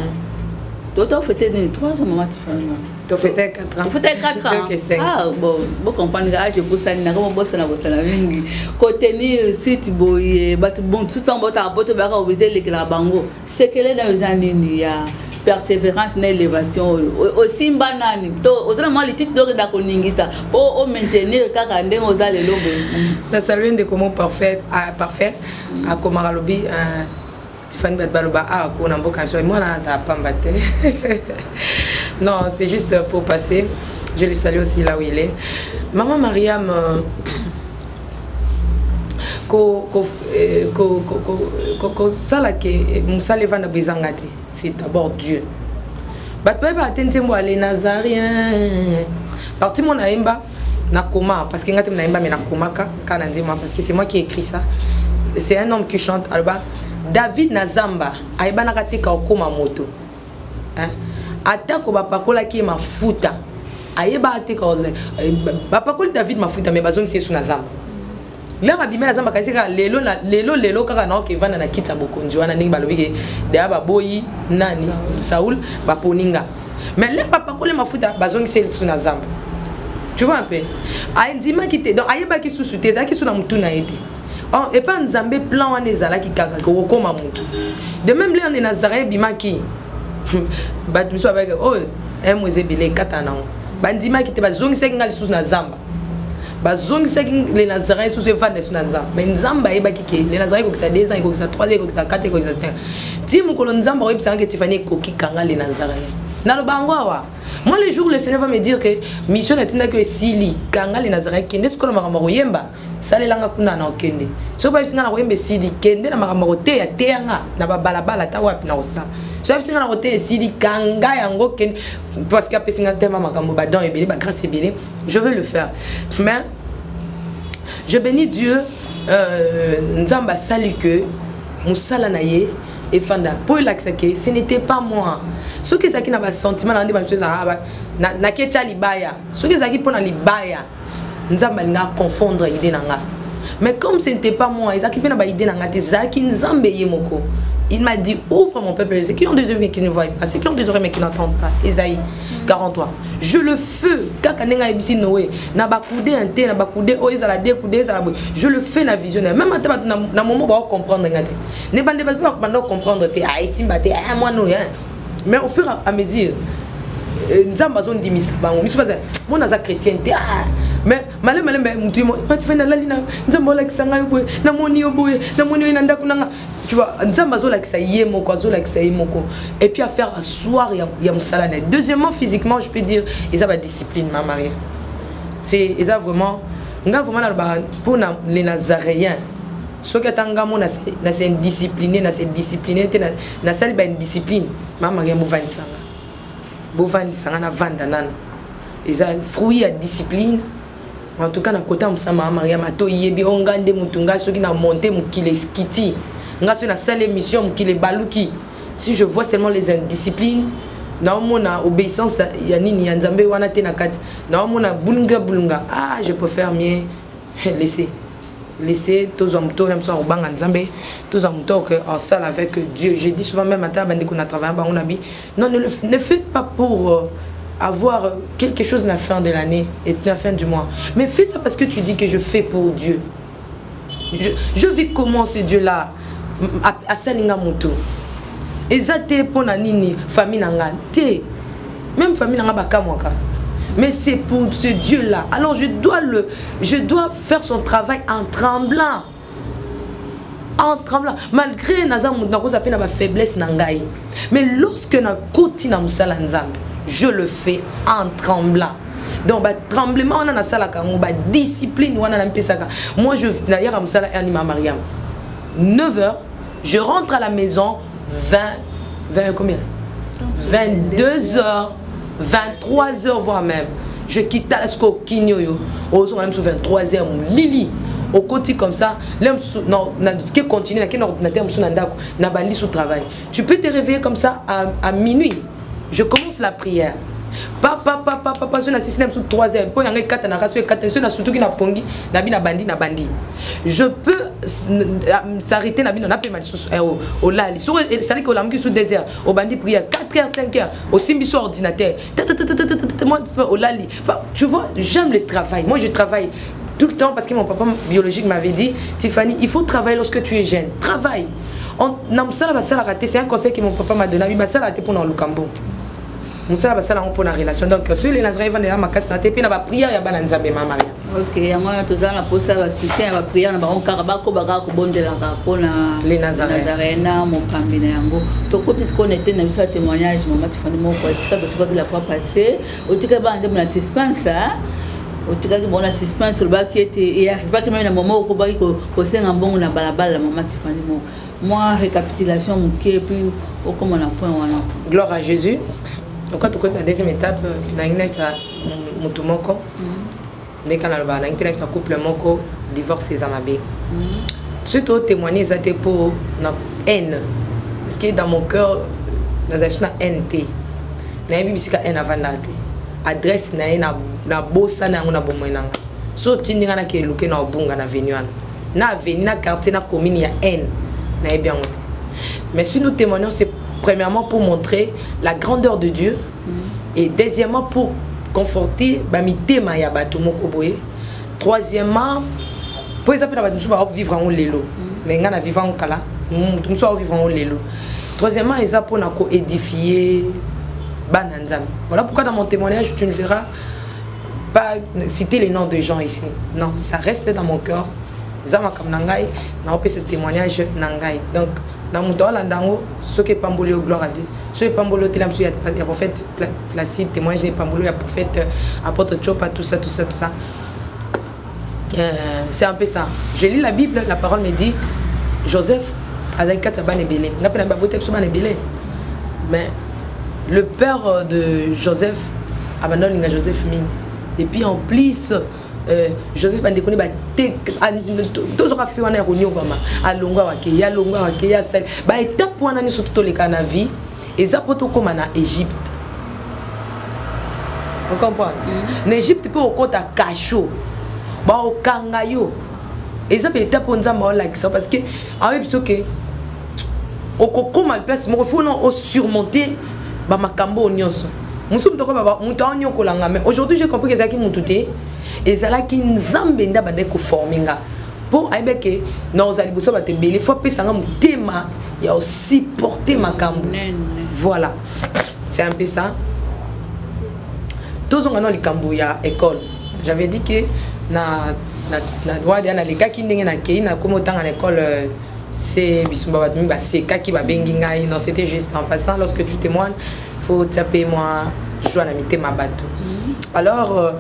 D'autres fêtaient 3 ans, Maman Tiffany. Tu fêtais 4 ans. Tu fêtais 4 ans. Ah, bon, vous comprenez, je peux ça, je vais bosser na bosser na lingi. Côté si tu boyes, bon, tout en bota bote baka obiser les clabango. C'est que les dans les années il y a persévérance na élévation aussi banani. To autrement les titres de dakoningi ça. Pour maintenir kaka ndenge ozale lobe. Na saluer de comment parfait à Komara Lobi Tiffany Baloba on a beaucoup moi là ça pas mbaté. Non, c'est juste pour passer. Je le salue aussi là où il est. Maman Mariam sala ke musale vanda bezangate, c'est d'abord Dieu. Batwe ba tentembo les Nazariens. Parti mon aimba na koma parce que ngate na aimba mais na komaka kana ndima parce que c'est moi qui ai écrit ça. C'est un homme qui chante alba David Nazamba aiba na katika okoma moto. Hein? Atako bapakola ki mafuta. Ayeba atika oze. Bapakola David mafuta mais bazongi c'est sous Nazamba. Là abimé Nazamba kasika lelo kaka na okevana na kita bokonzi wana ndingi balobi ke de ba boyi nani Saoul baponinga. Mais là bapakola mafuta bazongi c'est sous Nazamba. Tu vois un peu. Aindima ki te donc ayeba ki sous te za ki sous na mutu na yete. Oh, et pas Nzambe plan wana ezala ki kaka ko koma mutu. De même les en Nazareth bimaki. Bat miso avec oh moze bile katana. Bandima ki te bazongi sengali sous na Zamba. Bazongi sengi les Nazareth sous evane sous na Nzamba. Mais Nzamba eba ki ke les Nazareth ko sa 2 ans ko sa 3 ans ko sa 4 ko sa 5. Ti mukolo Nzamba ko bisanga Tiffany ko ki kanga les Nazareth. Na lo bangwa. Moi le jour le Seigneur va me dire que mission natinda que sili kanga les Nazareth kende ce ko na makambo yemba. Sale langa kuna na okende so ba bisinga na koyembe sidi kende na makambo te ya teanga na ba balabala ta wapi na osa so bisinga na kote sidi kanga yango kende parce que apesinga tema makambo ba don ebele ba grâce ebele je veux le faire mais je bénis Dieu Nzamba sali que musala na ye et fanda pour l'accès ce n'était pas moi ce que ça qui na ba sentiment na ndi ba chose na kecha libaya ce que ça qui pona libaya Nzamba linga confondre idée nanga. Mais comme ce n'était pas moi, Isaac n'a pas idée nanga, Isaac Nzambe yemoko. Il m'a dit ouvre mon peuple, ceux qui ont des yeux mais qui ne voient pas, ceux qui ont des oreilles mais qui n'entendent pas. Isaïe 43. Je le feu, kaka nenga ebisi Noé, na bakoudé un thé, na bakoudé o ezala de koudé ezala. Je le fais na visionnaire. Même na moment ba comprendre ngate. Ne bande pas comprendre té ah ici ba té ah moi non hein. Mais au fur et à mesure Nzamba zone dimisa bango. Miso baza mon naza chrétienté ah mais malé mutu mo tu fais na lalina Nzamba la kisanga yoboye na moni yoboye na moni na ndako nanga tu vois Nzamba zo la kisaye moko zo la kisaye moko et puis à faire asseoir ya musalana. Deuxièmement physiquement je peux dire ils ont la discipline ma Marie. C'est ils ont vraiment pour les Nazaréens ce que tanga mo na c'est indiscipliné na c'est discipliné na sali ba indiscipline ma Marie mo vandi sanga na vanda nan ils ont fruit à discipline. En tout cas, na côté Msama Maria Mato yebi ongande mutunga soki na monter mukile skiti nga so na salle émission mukile baluki si je vois seulement les indisciplines na mona obéissance ya nini ya Nzambe wana te na kati na mona bulunga ah je préfère mieux laisser tous en muto même so obanga Nzambe tous en muto que en salle avec Dieu. Je dis souvent même à ta bande qu'on a travaillé ba on a dit non ne faites pas pour avoir quelque chose à la fin de l'année et à la fin du mois. Mais fais ça parce que tu dis que je fais pour Dieu. Je vais comment ce Dieu-là à Salinga Moutou. Et ça t'es pour la nini, famille nanga. Même famille nanga bakamwaka. Mais c'est pour ce Dieu-là. Alors je dois faire son travail en tremblant. En tremblant. Malgré ma faiblesse nangai. Mais lorsque na koti na musala nzambe, je le fais en tremblant. Donc, tremblement, on a la salle à discipline, on a la pesaka. Moi, je d'ailleurs, à Msala Anima Mariam. 9h, je rentre à la maison, 20 combien 22h, 23h, voire même. Je quitte la sco Kinyoyo. Au 23h, Lili. Au côté comme ça, non, qui continue, qui ordinateur, n'a bandi sous travail. Tu peux te réveiller comme ça à minuit. Je commence la prière. Papa, sur la 6e sous 3e. Pour y aller 4 na raso 4 sur la surtout qui na pongi, na bandi. Je peux s'arrêter na na pema sous au lali. Sur ça dit que la sous désert, au bandi prière 4h 5h, au simbiso ordinateur. Moi au lali. Tu vois, j'aime le travail. Moi je travaille tout le temps parce que mon papa biologique m'avait dit Tiffany, il faut travailler lorsque tu es jeune. Travaille. C'est un conseil que mon papa m'a donné. Il ça pour dans le Cambo. Moussa va ça pour la relation. Donc sur les Nazarés vont déjà ma casse na tepi na ba prière ya bana nzambe mama. OK, moi tout dans la posa va soutien va prière na ba karabako baka ko bondela ka pona les Nazarés na mo kambina yango. To côté ce qu'on était na biso témoignage maman Tiffany mo ko sika de ce la fois passée, au tika ba ndem na suspense hein. Au tika ki bona suspense le ba qui était et arriva que même na moment ko ba ko senga mbongo na balabala maman Tiffany mo. Moi récapitulation mon qui puis au comment on a point wana. Gloire à Jésus. Quand tu connais la deuxième étape, ça mutu moko. Dès qu'on a le ça couple moko divorce ses amabé. Surtout témoigner ça était pour notre haine. Parce que dans mon cœur, dans une haine té. Na bibi sika haine avant d'atte. Adresse na bossa na ngona bomwenanga. So tindinga na ke luke na obunga na venuan. Na veni na quartier na commune ya haine. Na bien ngote. Mais si nous témoignons c'est premièrement pour montrer la grandeur de Dieu et deuxièmement pour conforter bamitema ya bato moko boye. Troisièmement pour exemple na vivre en lelo mais ngana vivre en kala nous sommes vivre en lelo. Troisièmement ils a pour na ko édifier bananzam. Voilà pourquoi dans mon témoignage tu ne verras pas citer les noms de gens ici. Non, ça reste dans mon cœur. Zama kam nangai na opé ce témoignage nangai. Donc dans mon temps, ce qui est pambolo, gloire à Dieu. Ce qui est pambolo, il y a prophète Placide, témoignage des pambolo, il y a prophète apôtre Chopa, tout ça. C'est un peu ça. Je lis la Bible, la parole me dit Joseph, mais le père de Joseph abandonne Joseph Mine. Et puis en plus, Joseph Bandekoni ba tous aura fait on est roni obama alonga wakeya sel ba étape wana ni surtout les kana vie et ça poto comme na Égypte. Vous comprenez? En Égypte peut au compte à cachot ba au kangayo et ça peut étape on zamba like ça parce que avec ce que au coco mal place mo faut non surmonter ba makambo nyonso musumu toko ba mutanyo kolanga mais aujourd'hui j'ai compris que ça qui mututé et ça là qui nzambe nda bande ko forminga pour aibeke nos alibuso ba tebeli faut pesanga mutema ya aussi porter makambo. Voilà, c'est un peu ça. Tous on a likambo ya école. J'avais dit que na droit na les cas qui ndenge na kei na comme autant à l'école c'est bisumba batumi ba c'est cas qui ba bengi ngai. Non, c'était juste en passant. Lorsque tu témoignes faut taper moi joanamité ma bateau. Alors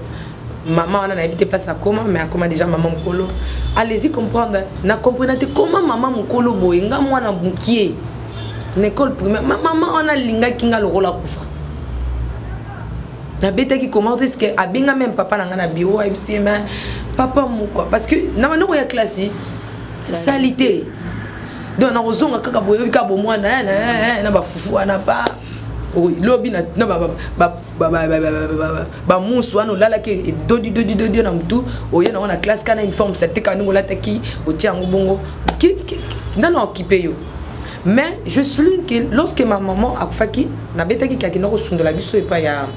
maman on a habité place à comment mais à comment déjà maman mukolo allez-y comprendre na comprendre comment maman mukolo boyenga mwana mukie l'école primaire maman on a linga kinga le rôle à kufa na bête qui commence est-ce que abenga même papa na ngana bio MC mais papa mukwa parce que na manoko ya classe salité donc na ozonga kaka boyo ka bo mwana na ba fufu ana pas oui, lobby na ba musu wana lala ke dodi na mtu oye na wana classe kana uniforme c'était quand nous la taki otia ngubongo qui nana occupé yo mais je souligne que lorsque ma maman a faki na betaki ka kinoko sundela biso et pas ya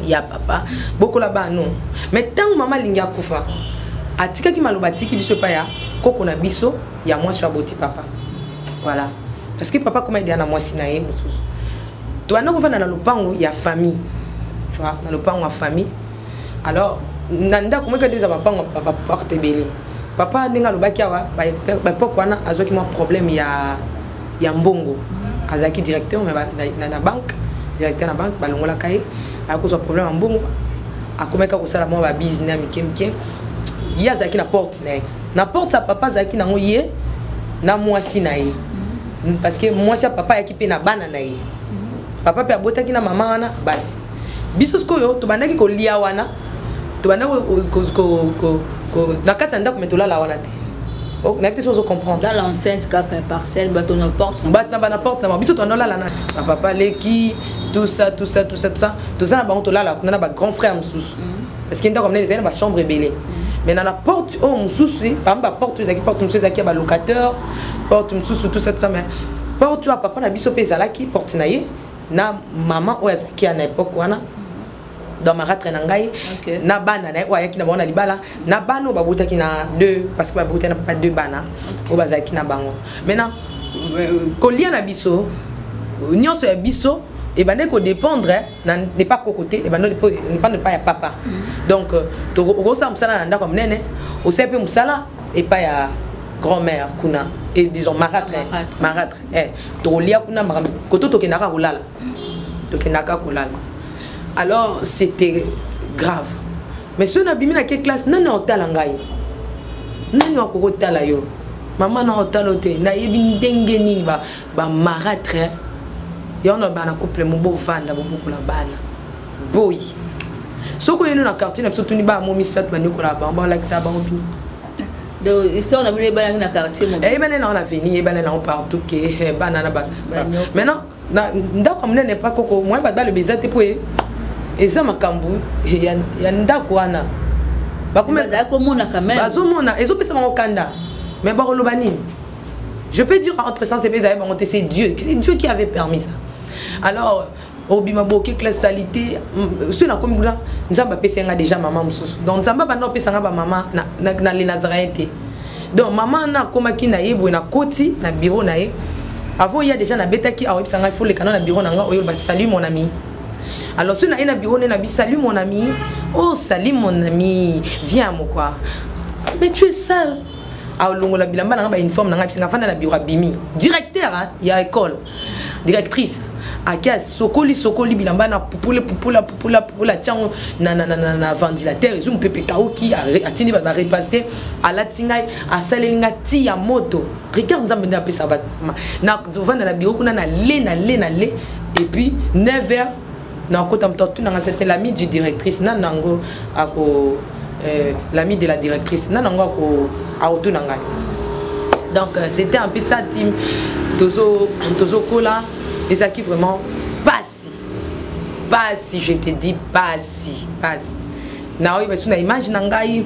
ya papa beaucoup là-bas non mais tant maman linga kufa atika ki maloba tiki biso pa ya koko na biso ya moi sur aboti papa voilà parce que papa comment il dit na moi sinaye mususu to ana kufa na lopango ya famille tu vois na lopango ya famille alors nanda comment que déjà papa papa porte belé papa ndinga lobaki awa ba pourquoi na azoki moi problème ya mbongo azaki directeur mais na banque directeur na banque balongola kai a cause problème en mbongo akomeka ko sala mo ba business mikemike ya zaki na porte na porte sa papa zaki nango ye na mwasi na ye parce que mwasi papa yaki pe na bana na ye papa pe abotaki na mama wana basi biso skoyo to bandaki ko lia wana to bandaki ko na kati ndako metola la wana te on a peut-être comprendre dans l'enceinte cap parcelle bateau na porte na porte na biso to na la na papa leki tout ça na bango to la na ba grand frère mususu parce que ndako mnene ba chambre belé mais na porte oh mususu ba porte zaki porte mususu zaki ba locataire porte mususu tout ça mais porte tu papa na biso pe zalaki porte na ye na maman o zaki na époque wana dans ma ratre na ngai na bana na wa yaki na bona libala na bano babotaki na deux parce que babotaki na pas deux bana o bazaki na bango maintenant kolia na biso nyonso ya biso et bande ko dépendre n'est pas côté et bande ne pas ya papa donc to rosa musala na ndako mnene o sepe musala et pas ya grand-mère kuna et disons marâtre to lia kuna koto to kenaka kolala alors c'était grave mais si on a bimi na quelle classe nani otala ngai nani okoko tala yo maman na otala te na yebi ndenge nini ba marâtre ya on a bana couple mo bo vanda bo bukula bana boy soko yeno na quartier na biso tuni ba momi sat bani ko la ba like ça ba obini donc ici on a vu les bana na quartier mo et bana na on a venu et bana na on partout que bana na ba maintenant ndako mnene pas koko moi ba le bizate pour eza makambu ya ndako wana bakomeza komona quand même bazomona ezopesa bango kanda mais bakoloba nini je peux dire entre sens et bezaya bango c'est Dieu qui avait permis ça alors obima boke classe salité ce na komi bula nzamba pesenga déjà maman mususu donc nzamba banda pesanga ba maman na les Nazareth donc maman na komaki na yebo na koti na bureau na ye avant il y a déjà na betaki a pesanga il faut le canon na bureau na nga oyo ba salut mon ami. Alors si on a un bureau, on a dit salut mon ami. Oh salut mon ami, viens moi quoi. Mais tu es sale. Ah longo la bilamba na ba uniforme na nga fanda na bureau bimi. Directeur hein, il y a école. Directrice. Akia sokoli bilamba na pupula tiango na ventilateur ils ont pepe kaoki atini ba repasser à la tingai à salelinga ti ya moto. Regarde nzambe na pesa ba na zovanda na bureau kuna na le et puis 9h na kota mtoto na c'était l'ami du directrice nanango ako l'ami de la directrice nanango ako auto nanga donc c'était un peu ça team tozo kola et ça qui vraiment pas si je te dis pas si na oui parce que na image nangai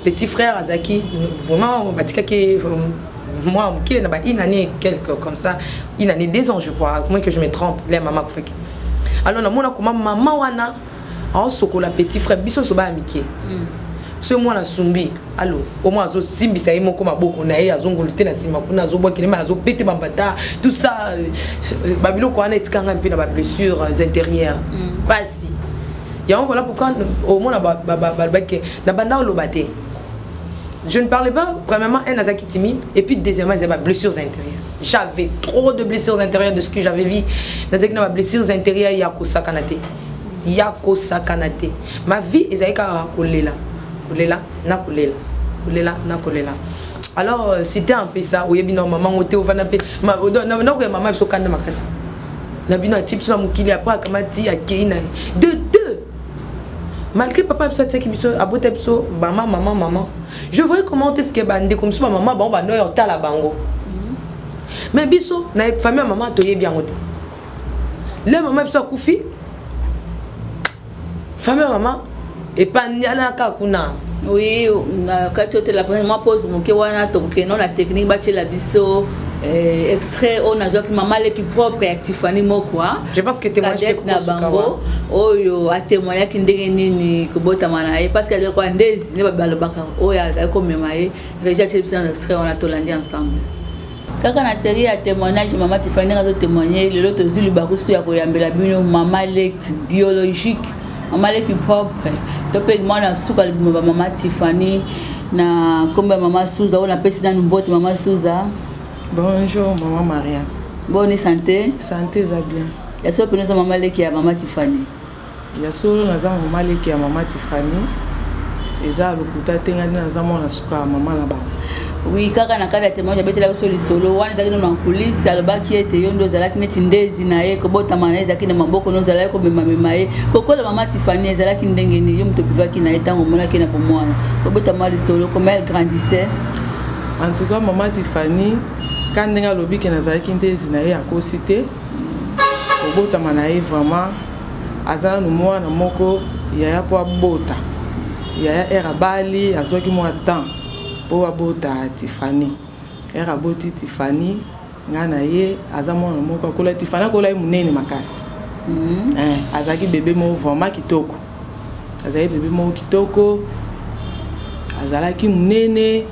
petit frère Azaki vraiment batika ki moi qui na ba une année quelque comme ça une année 2 ans je crois comment que je me trompe les maman fait alors na mona comment maman wana en sokola petit frère biso so ba amitié ce moi na sumbi allo au moins zo simbisa yimo ko maboko na ye azongolute na sima kuna zo bokile ma zo pété bambata tout ça babilo ko ana etikanga mpe na ba blessures intérieures pas si ya on voilà pourquoi au moins na na banda olobate. Je ne parlais pas, premièrement, un Azaki timide, et puis deuxièmement, il y avait des blessures intérieures. J'avais trop de blessures intérieures de ce que j'avais vu. Nazaki na blessures intérieures, Yako Sakanate. Ma vie, ils avaient qu'à Kolela. Alors, c'était un peu ça. Oui, bien, maman, on était au Vanapé. Maman, elle se calme, ma casse. Nabino a type sur la moukili, après, Kamati, à Keina. De deux. Malgré papa, maman. Je voyais comment est-ce que bandé comme ça maman bon ba noyo tala bango. Mais biso na famille maman toye bien ngote. Le maman biso kufi. Famille maman et pas nyana ka kuna. Oui, na kati ote la première moi pose mon ke wana to ke non la technique ba la biso extrait on a qui maman l'équipe propre et Tiffany Mokwa. Je pense que témoignage na bango oyo a témoigner ki ndenge nini ko botama na ye parce que ko ndezi ne ba balobaka oyo azali ko memaye déjà c'est extrait on a tolandi ensemble. Kaka na série ya témoignage maman Tiffany ngazo témoigner le lot zulu bakusu ya ko yambela bino maman l'équipe biologique maman l'équipe propre to pe mwana suka maman Tiffany na komba maman Souza on a président mbote maman Souza. Bonjour maman Maria. Bonne santé. Santé ça bien. Ya so pena maman l'équipe ya maman Tiffany. Ya solo na za maman l'équipe ya maman Tiffany. Eza lokuta tenga na za mwana suka maman na ba. Oui, kaka na kada témoignage betela biso lisolo wana zaki na kulisi alobaki ete yo ndo zalaki neti ndezi na ye ko botama na zaki na maboko no zalaki ko mema ye kokola mama Tiffany zalaki ndenge ni yo mto bivaki na etango monaki na pomwana ko botama lisolo comme elle grandissait. En tout cas maman Tiffany quand ndenga lobiki na zalaki ndezi na ye akosite ko botama na ye vraiment azana no mwana moko ya po bota ya era bali azoki mo temps pour abota Tiffany era boti Tiffany ngana ye azamona moko kola Tiffany kola munene makasi azaki bébé mo vraiment kitoko azaki bébé mo kitoko azalaki munene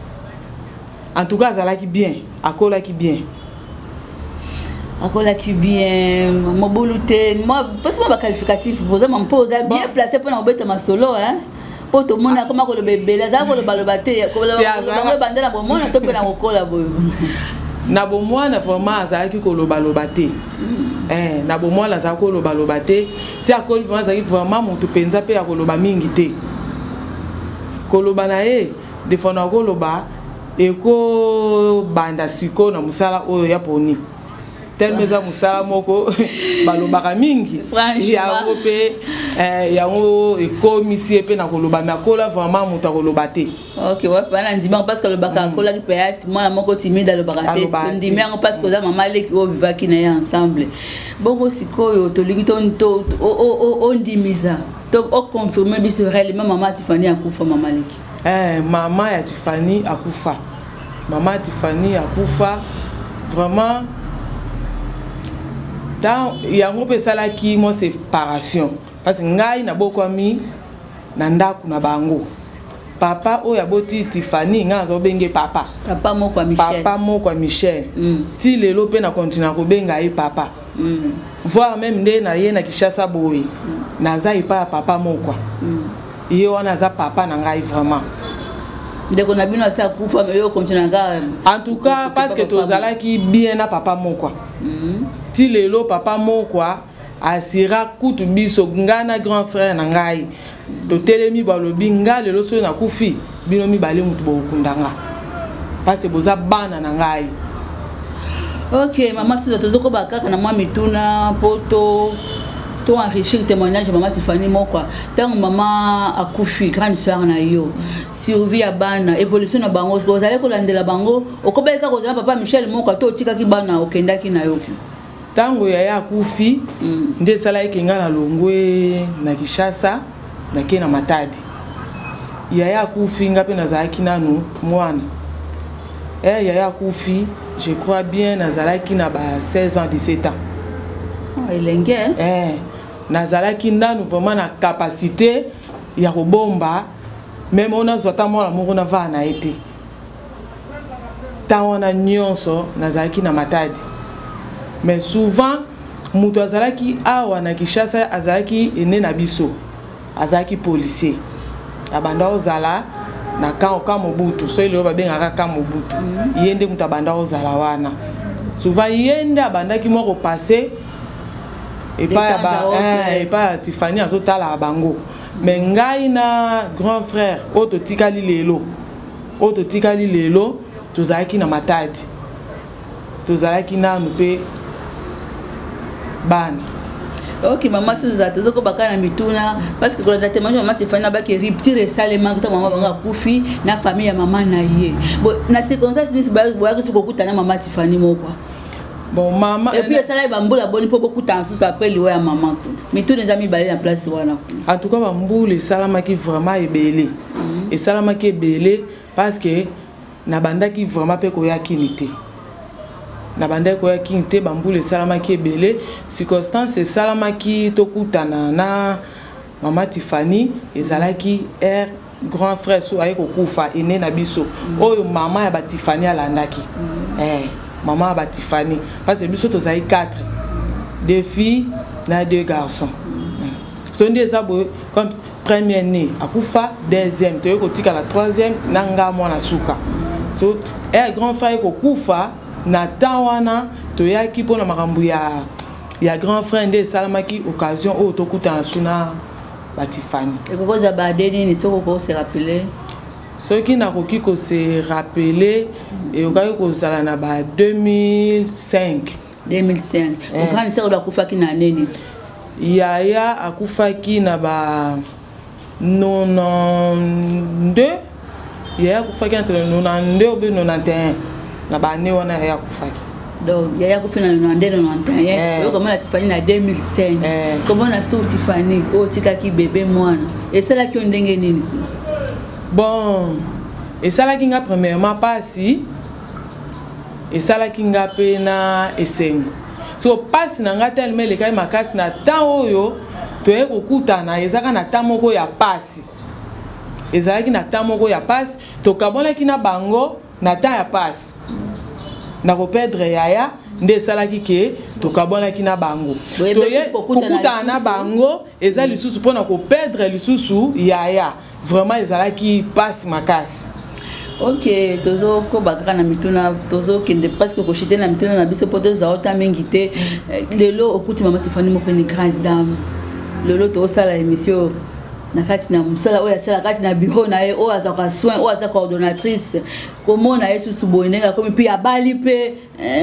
en tout cas azalaki bien akolaki bien mobilité moi parce que ba qualificatif vous avez poser bien placé pour na obeta masolo hein pour tout le monde comme ko le bébé la za ko le balobate ko le bandela bo mona to pe na kokola bo na bo mwana vraiment azalaki ko lo balobate na bo mwana za ko lo balobate ti akoli mwana azalaki vraiment mutu penza pe akoloba mingi te koloba na ye defona ko loba eko banda siko na musala oyo ya poni telmeza musala moko balobaka mingi yango pe yango ekomisi pe na koloba mais akola vraiment mutu akoloba te. OK ouais bana ndima parce que le baka akola ki peut mwana moko timide le baka te ndima ngo parce que za mama leki o vivaki na ye ensemble bongo sikoyo to lingi to on ndimiza to o confirmer biso réellement maman Tiffany akufa mama leki maman ya Tiffany akufa maman Tiffany akufa vraiment dans yango pe salaki mo séparation parce que ngai na bokwami na ndaku na bango papa o ya boti Tiffany nga zo benge papa moko Michel ti lelo pe na continue ko benga ye papa voir même nde na ye na Kishasa boy na za ipa papa moko ye wana za papa na ngai vraiment ndeko na bino asa kufa me yo continue nga en tout cas parce que tozalaki bien na papa moko ti lelo papa moko asira kutu biso ngana grand frère na ngai to telemi balobi nga lelo so na kufi bino mi bale mutu bokundanga parce que boza bana na ngai. OK maman Souza tozoko bakaka na mwa mituna poto to enrichir témoignage maman Tiffany moko tant maman akufi grande sœur na yo survie ya bana évolution na bango ko zale ko landela bango okobeka ko zala papa Michel moko to tikaki bana okendaki na yo tango ya akufi nde sala ikenga na longwe na Kishasa na kena Matadi ya akufi ngape na zalaki nanu mwana ya akufi je crois bien na zalaki na ba 16 ans 17 ans elenge na zalaki nanu vraiment na capacité ya kobomba même on a zota mwana moko na va na été ta wana nyonso na zalaki na Matadi. Mais souvent mutu azalaki awa na Kishasa azalaki ene na biso azalaki policier abanda ozala na ka Mobutu so ile ba bengaka ka Mobutu yende mutu abanda ozala wana souvent yende abandaki moko passer et pas Tiffany azotala bango mais ngai na grand frère oto tikali lelo tozalaki na Matadi tozalaki na nupe bana. OK maman Souza tozoko bakana mituna parce que quand la témoignage maman Tiffany na ba ke rupture salement que maman banga kufi na famille ya maman na ye bon na circonstance ni ba ko kokutana maman Tiffany moko bon maman et puis ça là bamboula boni pour beaucoup temps sous après liwa ya maman mituna za mi balé en place wana en tout cas bamboula salama ki vraiment ebelé et salama ki ebelé parce que na banda ki vraiment pe ko ya kinité na bandeko ya kinte bambule salamaki ebele circonstance salamaki tokutana na Maman Tiffany ezalaki grand frère so aye kokufa ene na biso oyo maman ya ba Tiffany alandaki maman ya ba Tiffany parce que biso tozali 4 2 filles na 2 garçons so ndi ezabo comme première né akufa deuxième toyo kotika la troisième na nga mwana suka so grand frère kokufa na tawana toyaki pona makambu ya grand frère nde salamaki occasion o tokutana suna ba Tiffany et kokoza ba deni ni soko ko se rappeler ce qui n'a koki ko se rappeler et okaki ko sala na ba 2005 okani se okufa ki na neni yaya akufaki na ba 92 yaya akufaki entre 92 ou 91 na ba ne wana yaya akufaki donc yaya akufina na 91 yo comment la Tiffany na 2005 comment na so Tiffany o tikaki bébé mwana et ça là qui ndenge nini bon et ça là qui nga premièrement pasi et ça là qui nga pena esengo so pasi na nga tellement le kai makasi na ta oyo toye kokutana ezaka na ta moko ya pasi ezalaki na ta moko ya pasi tokabonaki na bango na ta ya pasi na kopedre yaya nde salaki ke tokabonaki na bango toye kokutana na bango eza lisusu pona kopedre lisusu yaya vraiment ezalaki pasi makasi. Ok, tozo ko bakra na mituna tozo kende parce que ko chite na mituna na biso poto za ota mengite lelo okuti Maman Tiffany moko ni grande dame lelo to sala émission na kati na musala oya sala kati na bureau na ye o aza ka soin o aza coordonnatrice comment na yesu subonenga comme puis abali pe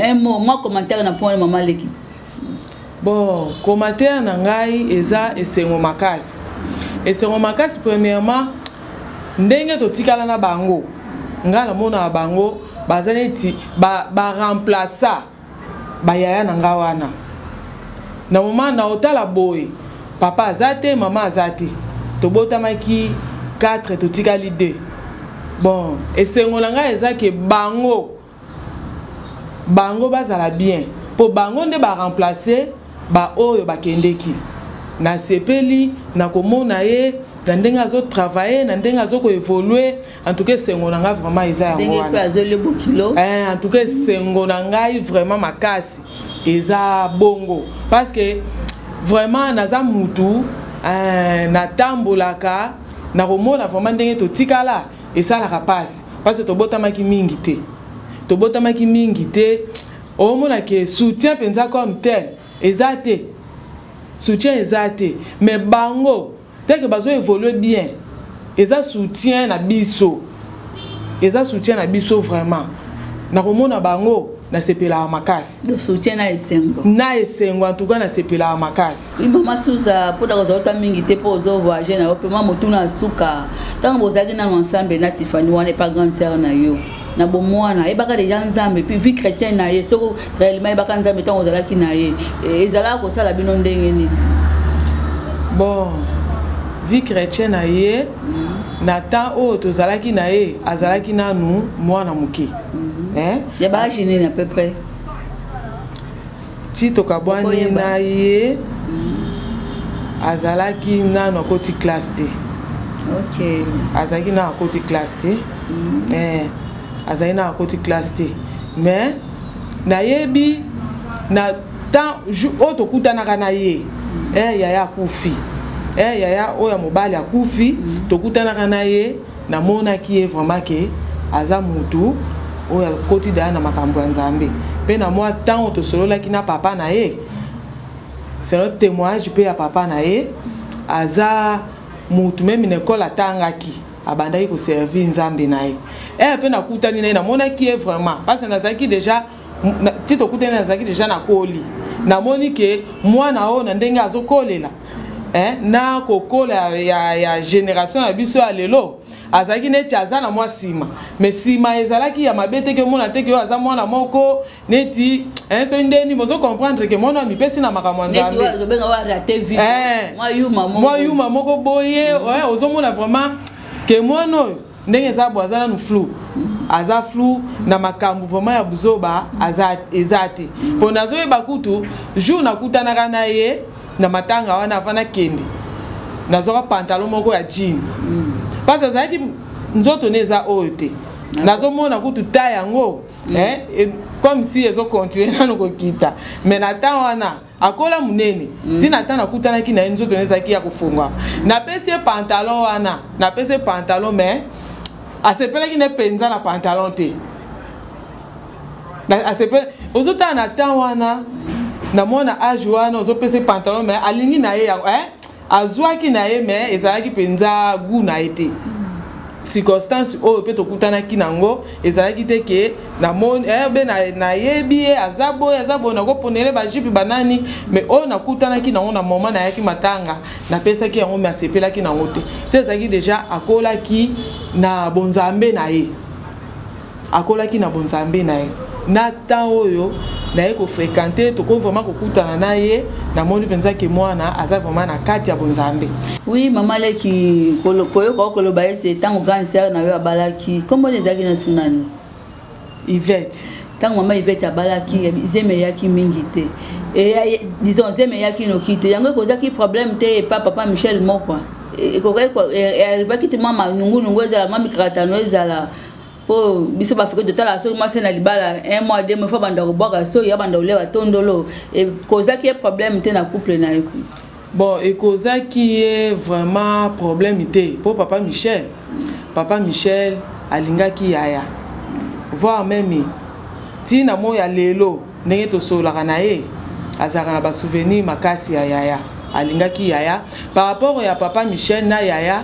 un mot moi commentaire na point maman l'équipe bon commentaire na ngai eza esengo makasi premièrement ndenge to tikala na bango ngala mona bango bazaneti ba remplacer ba yaya na ngawana na moment na otala boy papa azate mama azate tobotamaki 4 totikali 2 bon esengo na ngai eza ke bango bazala bien po bango nde ba remplacer ba oyo bakendeki na sepeli na komona ye na ndenge azo travailler na ndenge azo ko évoluer en tout cas sengo na ngai vraiment eza yango wana en tout cas sengo na ngai vraiment makasi eza bongo parce que vraiment naza mutu na tambolaka na komona vraiment ndenge totikala esalaka pasi parce que tobotamaki mingi te omona ke soutien penza comme tel ezate soutien ezate mais bango tel que bazo évoluer bien eza soutien na biso vraiment na komona bango na sepela makasi de soutien na esengo en tout cas na sepela makasi maman Suza pour dans autant mingi te pour zo voyager na opema motuna suka tant bozaki na ensemble na Tiffany wana pas grande sœur na yo na bomwana ebaka déjà nzambe puis vie chrétienne na ye soko réellement ebaka nzambe tant ozalaki na ye ezala ko sala bino ndenge ni bon vie chrétienne na ye na temps o tozalaki na ye azalaki nanu mwana muke ya ba jini à peu près ti tokabwani na ye azalaki nanu akoti classe te ok azalaki na akoti classe te azalaki na akoti classe te mais nayebi na temps o tokutanaka na ye yaya akufi yaya oya mobali akufi tokutanaka na ye namonaki ye vraiment ke aza mutu oya koti daya na makambo ya nzambe pe na mwa temps tosololaki na papa na ye c'est notre témoignage pe ya papa na ye aza mutu meme na ekole atangaki abandaki koservir nzambe na ye pe nakutani na ye namonaki ye vraiment parce que nazalaki déjà ti tokutani nazalaki déjà na koli namoni ke mwana oyo na ndenge azokolela na kokola ya génération na biso ya lelo azalaki neti aza na mwa sima mais sima ezalaki ya mabete ke mona te ke yo aza mwana moko neti so ndeni bozo comprendre ke mwana mipesi na makambo nzambe mwa yuma moko boye ozomona vraiment ke mwana oyo ndenge eza bo aza nanu flou aza flou na makambo vraiment ya buzoba ezate po nazoyeba kutu jour nakutanaka na ye na matanga wana avana kende nazoka pantalon moko ya jean parce que azalaki nzoto ne eza oyo te nazomona kutu ta yango comme si ezo continuer nano kokita mais na temps wana akola munene tina tana kutanaki na nzoto ne ezaki ya kofungwa na pesi pantalon wana na pesi pantalon mais asepelaki ne penza na pantalon te asepela ozota na temps wana na mona age wana ozopesa pantalon mais alingi na ye azwaki na ye mais ezalaki penza gu na ete circonstance oyo pe tokutanaki nango ezalaki te ke na mon be na yebi azabo na koponele ba jipi banani mais oyo nakutanaki nango na moment na yaki matanga na pesaki yango mais asepelaki nango te c'est ezalaki déjà akolaki na bonzambe na ye na temps oyo na ye ko fréquenter to ko vraiment kokutana na ye na moni penza ke mwana aza vraiment na kati ya bonzambe. Oui, maman leki koyo ba ese tango grande sœur na yo abalaki comment les agina sunani Yvette tango maman Yvette abalaki zeme yaki mingi te et disons zeme yaki no kite yango kozaki problème te papa Michel moko et arriva ki te mama nungu ezala mami kratano ezala po biso bafika de tala so mase na libala un mois deux mois fois banda koboka so ya banda olewa tondolo et kozaki problème te na couple na yo. Bon, et kozaki est vraiment problème te pour papa Michel alingaki yaya voir même tina moya lelo ndenge to solaka na ye azaka na ba souvenir makasi ya yaya alingaki yaya par rapport à papa Michel na yaya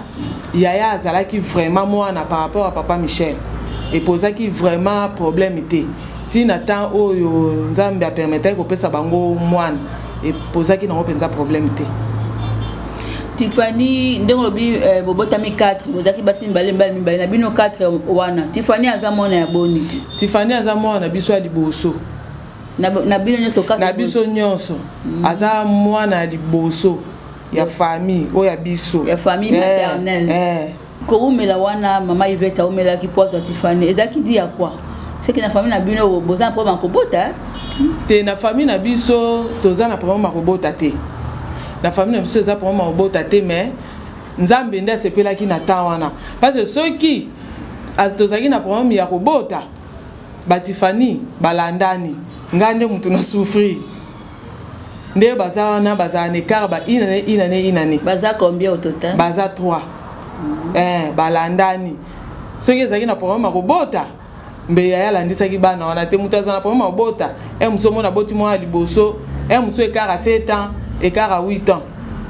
azalaki vraiment mwana par rapport à papa Michel et posaki vraiment problème te tina temps oyo nzambe a permettre ko pesa bango mwana et posaki nango penza problème te. Tiffany ndenge lobi bobotami 4 bozaki basi mbale na bino 4 wana Tiffany azamona ya boni Tiffany azamona biso ya liboso na bino nyonso 4 na biso nyonso aza mwana ya liboso ya famille o ya biso ya famille maternelle ko umela wana mama Yvette umela ki pozo Tiffany ezaki di ya kwa c'est que na famille na bino bozana problème kobota te na famille na biso tozana problème kobota te na famille na biso eza problème kobota te mais nzambe nda sepelaki na temps wana parce que soki tozaki na problème ya kobota ba Tiffany balandani ngande mutu na souffrir nde baza wana baza ne car ba inane baza combien au total baza 3 balandani soki ezaki na problème kobota mbe ya landisaki bana wana te mutu azana problème kobota muso mona boti mwa liboso muso ekara 7 ans ekara 8 ans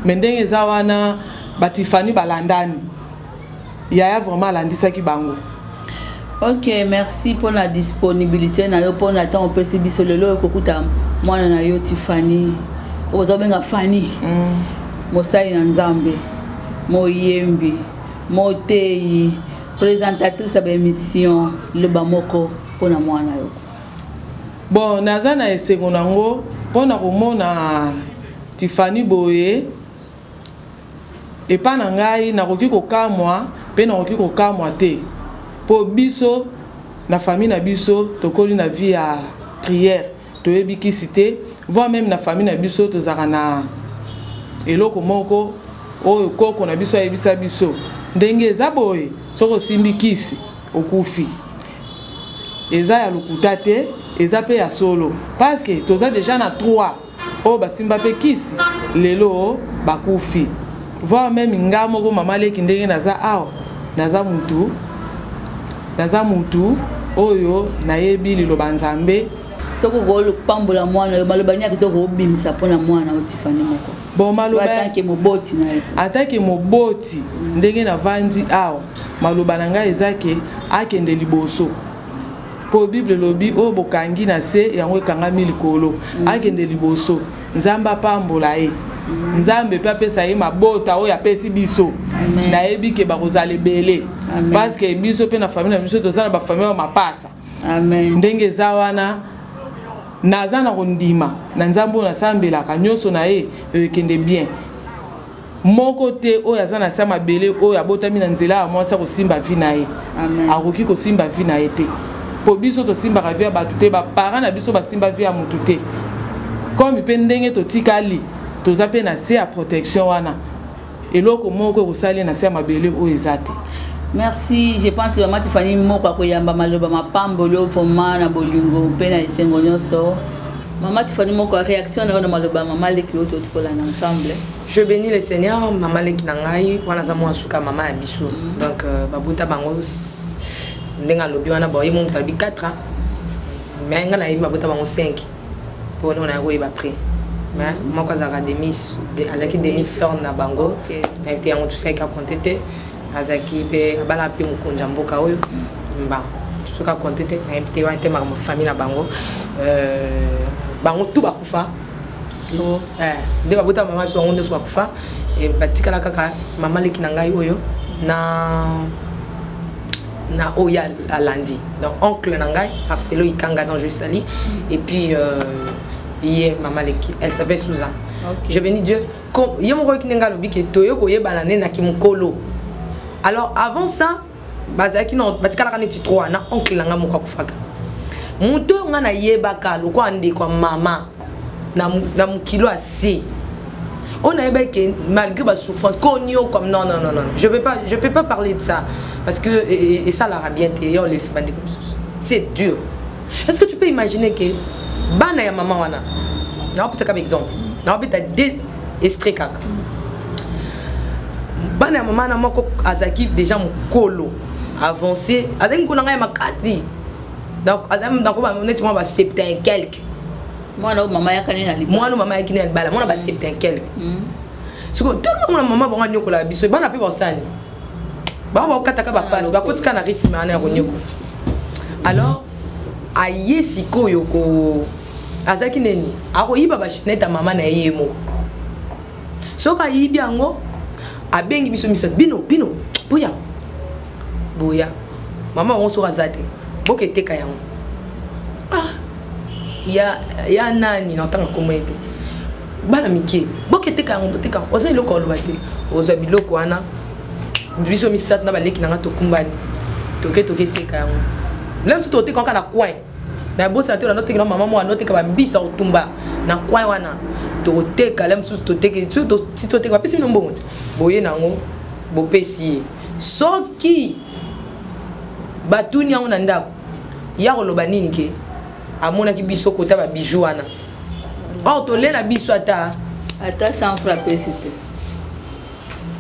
mais ndenge eza wana ba Tiffany balandani yaya vraiment landisaki bango. Ok, merci pour la disponibilité na yo pour na temps on peut se biso lelo kokuta mwana na yo Tiffany ozobenga Fanny mosali na nzambe moyembi moteyi présentatrice de l'émission le bamoko pour na mwana yo. Bon naza na esengo nango pona komona Tiffany boye epa na ngai nakoki kokamwa pe nakoki kokamwa te po biso na famille na biso tokoli na vie ya prière toyebi kisite voire même na famille na biso tozaka na eloko moko oyo koko na biso ayebisa biso ndenge eza boye soko simbi kisi okufi eza ya lokuta te eza pe ya solo parce que toza déjà na 3 oyo basimba pe kisi lelo bakufi voire même nga moko mama leki ndenge naza awa naza mutu oyo nayebi liloba nzambe soko golo pambola mwana yo maloba nya kitoko obimisa pona mwana o Tiffany moko bon maloba atake moboti na ye atake moboti ndenge na vandi awa maloba na ngai ezake akende liboso po bible lobi o bokangi na se yango ekangami likolo akende liboso nzambe apambola ye nzambe pe apesa ye mabota oyo apesi biso nayebi ke bakozala ebele parce que biso pe na famille na biso tozala ba famille ya mapasa amen ndenge eza wana naza na kondima na nzambe oyo nasambelaka nyonso na ye ekende bien mon côté oyo aza na sa mabele oyo abotami na nzela ya mwasi kosimba vi na ye akoki kosimba vi na ye te po biso tosimbaka vi ya bato te baparent na biso basimba vi ya motu te comme mpe ndenge totikali toza mpe na se ya protection wana eloko moko ekosali na se ya mabele oyo eza te. Merci, je pense que Maman Tiffany moko akoyamba maloba mapambolo vraiment na bolingo mpe na esengo nyonso. Maman Tiffany moko réaction na maloba Maman Leki oto tukola ensemble. Je bénis le Seigneur, Maman Leki nangai wana za mwa suka mama ya biso. Donc babuta bango ndenga lobi wana boye mon tabi 4 ans. Mais nga na yi babuta bango 5. Pour nous na ko yeba près. Mais moko za académis azaki démission na bango. Na été yango tout ça ka contete. Azaki pe bala pe mukonja mboka oyo. Mba. Tout ka contete na été wa tema ma famille na bango. Bango tout bakufa. De babuta mama so ngonde so bakufa et batikala kaka Mama Leki nangai oyo na oya alandi. Donc oncle nangai Marcelo Ikanga dans je sali et puis hier Mama Leki elle s'appelle Susan. Je bénis Dieu comme yemo ko kinenga lobi ke toyo ko yebana ne na kimukolo. Alors avant ça bazaki no batikala kaneti 3 na oncle nanga moko kufaka. Muto nga na yebaka loko ande kwa mama na mukilo assez. On a que malgré ma souffrance konyo comme non, je peux pas parler de ça parce que et ça l'arabien intérieur les c'est dur. Est-ce que tu peux imaginer que bana ya maman wana na pour ça comme exemple na obita des estreka bana ya maman na moko azaki déjà mukolo avancé azaki ko nanga makasi donc azam na ko ba nettement ba 70 quelque. Moi maman yakane na libala. Moi maman yakine na libala. Moi ba 70 quelque. Siko tellement na maman bonga nyoko la biso bana pe bosani. Ba ba kataka ba passe ba kotika na rythme ana ko nyoko. Alors aye siko yoko azaki neni ako yiba ba chineta maman na yemo. Soka yibi yango abengi biso misa bino boya maman on so razate boketeka yango. Ya nani na tanga komete bana miki boketeka ngo boteka oza iloko lobate oza biloko wana biso misat na baleki na ngato kumbani toke teka yango lem tout tote quand na coin na bosa te na note na maman mo anote ka bambisa otumba na coin wana toteka lem tout toteke ti toteka pesi nombongo boye nango bopesi soki batuni yango na ndako ya koloba nini ke amona ki biso kota ba bijou wana to le na biso ata sans frapper c'était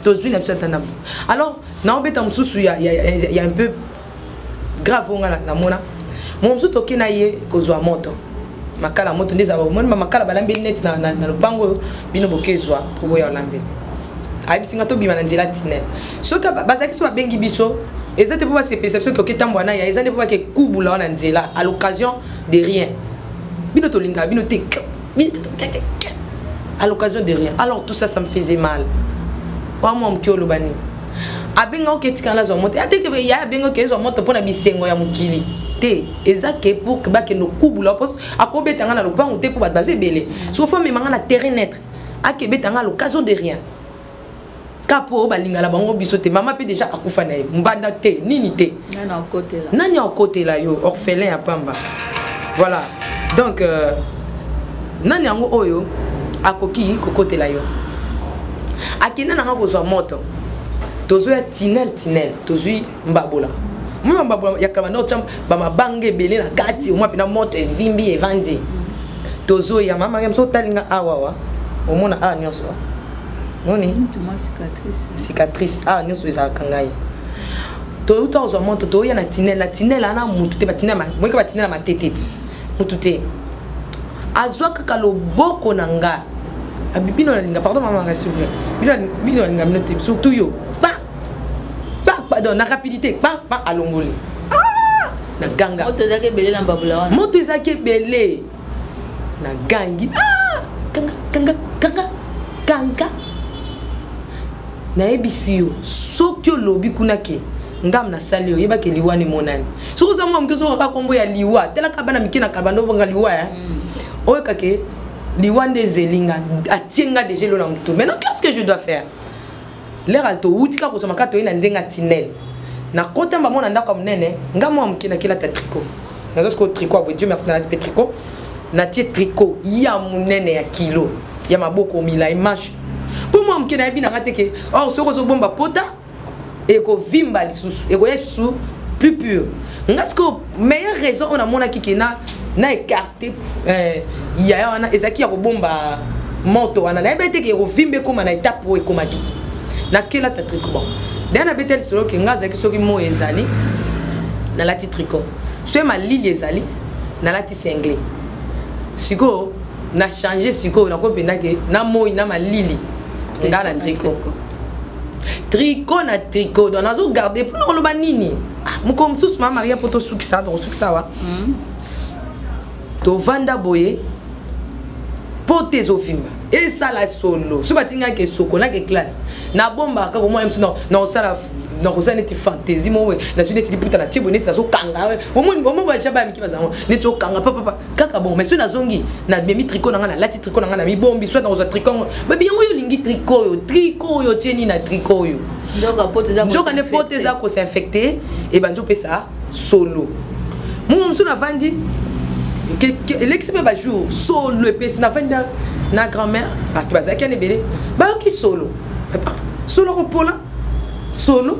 to zui na biso ata na alors na obeta msusu ya un peu grave ngana na mona mo msusu toke na ye kozwa moto makala moto ndeza ba mona makala balambe net na lupango bino bokezwa ko ya lambe abisinga to bima na nzela tinel soka bazaki so bengi biso exactement pour ces perceptions que tambo na ya ezane pour que kubula na nzela à l'occasion de rien bino to linga bino te à l'occasion de rien. Alors tout ça me faisait mal wa mo mkio lobani abenga oketika na zo moto ate ke ya benga ke zo moto pona bisengo ya mukili te ezake pour que ba ke no kubula parce akobetanga na lopango te pour ba baser belé so faut memanga na terrain net akebetanga à l'occasion de rien. Kapo balingala bango biso te maman pe déjà akufa na mbanda te nini te nani au côté là yo orphelin ya pamba voilà donc nani yango oyo akoki ko côté là yo akina na ngako zo moto tozo ya tinel tozo mbabola mwa mbabola ya kama no cham ba mabange belé na kati mwa pina moto evimbi evandi tozo ya mama yamso talinga awawa omona nyonso noni cicatrice nyonso eza kangai to uta ozo moto to ya na tinel ana mutu te batinela mweka batinela mateteti mutu te azwa kaka loboko na nga abibino na linga pardon maman nga s'il vous plaît bino na linga minote surtout yo pardon na rapidité alongoli na ganga moto ezaki belé na mbabula wana moto ezaki belé na gangi kanga na ebisi yo soki olobi kuna ke ngam na sali yo yeba ke liwa ni monani soki za mwa mkeso ka kombo ya liwa tela ka bana mikina ka bando bonga liwa ya oyo ka ke liwa nde zelinga atienga déjà lo na mutu. Maintenant qu'est-ce que je dois faire? l'air alto utika ko somaka to ina ndenga tinel na kota mba mona ndako munene ngamo amkina kila ta tricot nazo ko tricot bo Dieu merci na ti tricot na ti tricot ya munene ya kilo ya maboko mila image pour moi mkina bi na ngateke or soko zo bomba pota et ko vimba lisusu et ko yesu plus pur ngasko meilleure raison on a mona kikena na écarté ya wana ezaki ya ko bomba moto wana na bete ke ko vimbe koma na étape wo ekomaki na kila ta tricot bon dana betel solo ke ngaza ki soki mo ezali na lati tricot so ma lili ezali na lati singlé siko na changer siko na ko penda ke na mo na ma lili ngana tricot tricot na tricot donc nazo garder pour le banini moko msusu ma maria poto sukisa donc sukisa wa to vanda boye pote zofimba et ça la solo so batinga ke soko na ke classe na bomba ka moi non non ça la non ça n'était fantaisie moi na suite tu puta na tibo net zo kanga au moins ba jaba miki bazango net zo kanga papa kaka bon mais so na zongi na demi tricot na ngana lati tricot na ngana mi bombi soit dans un tricot ba bien yo lingi tricot yo tieni na tricot yo donc ne pote za ko s'infecter et ben jo pe ça solo moi mso na vandi que l'expert ba jour solo pe na vandi na grand-mère ba tu bazaki ne belé ba ki solo solo ko pola solo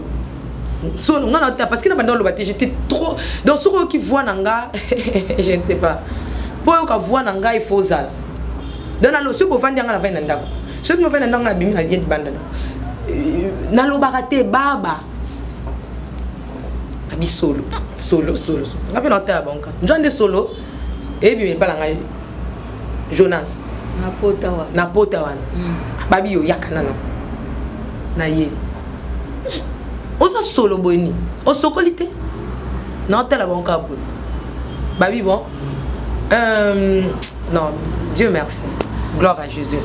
ngana ta parce que na banda lo baté j'étais trop dans ce qui voit nanga je ne sais pas pour yo ka voit nanga il faut ça dans la lo ce bo vandi ngana vandi ndako ce mo vandi ndanga bimi na yet banda na lo baraté baba abi solo ngapi na ta banka njande solo et bi me pala ngai Jonas na pota wana babi yo yakana no na ye osa solo boni o sokolité na tela bon kabo babi bon non Dieu merci gloire à Jésus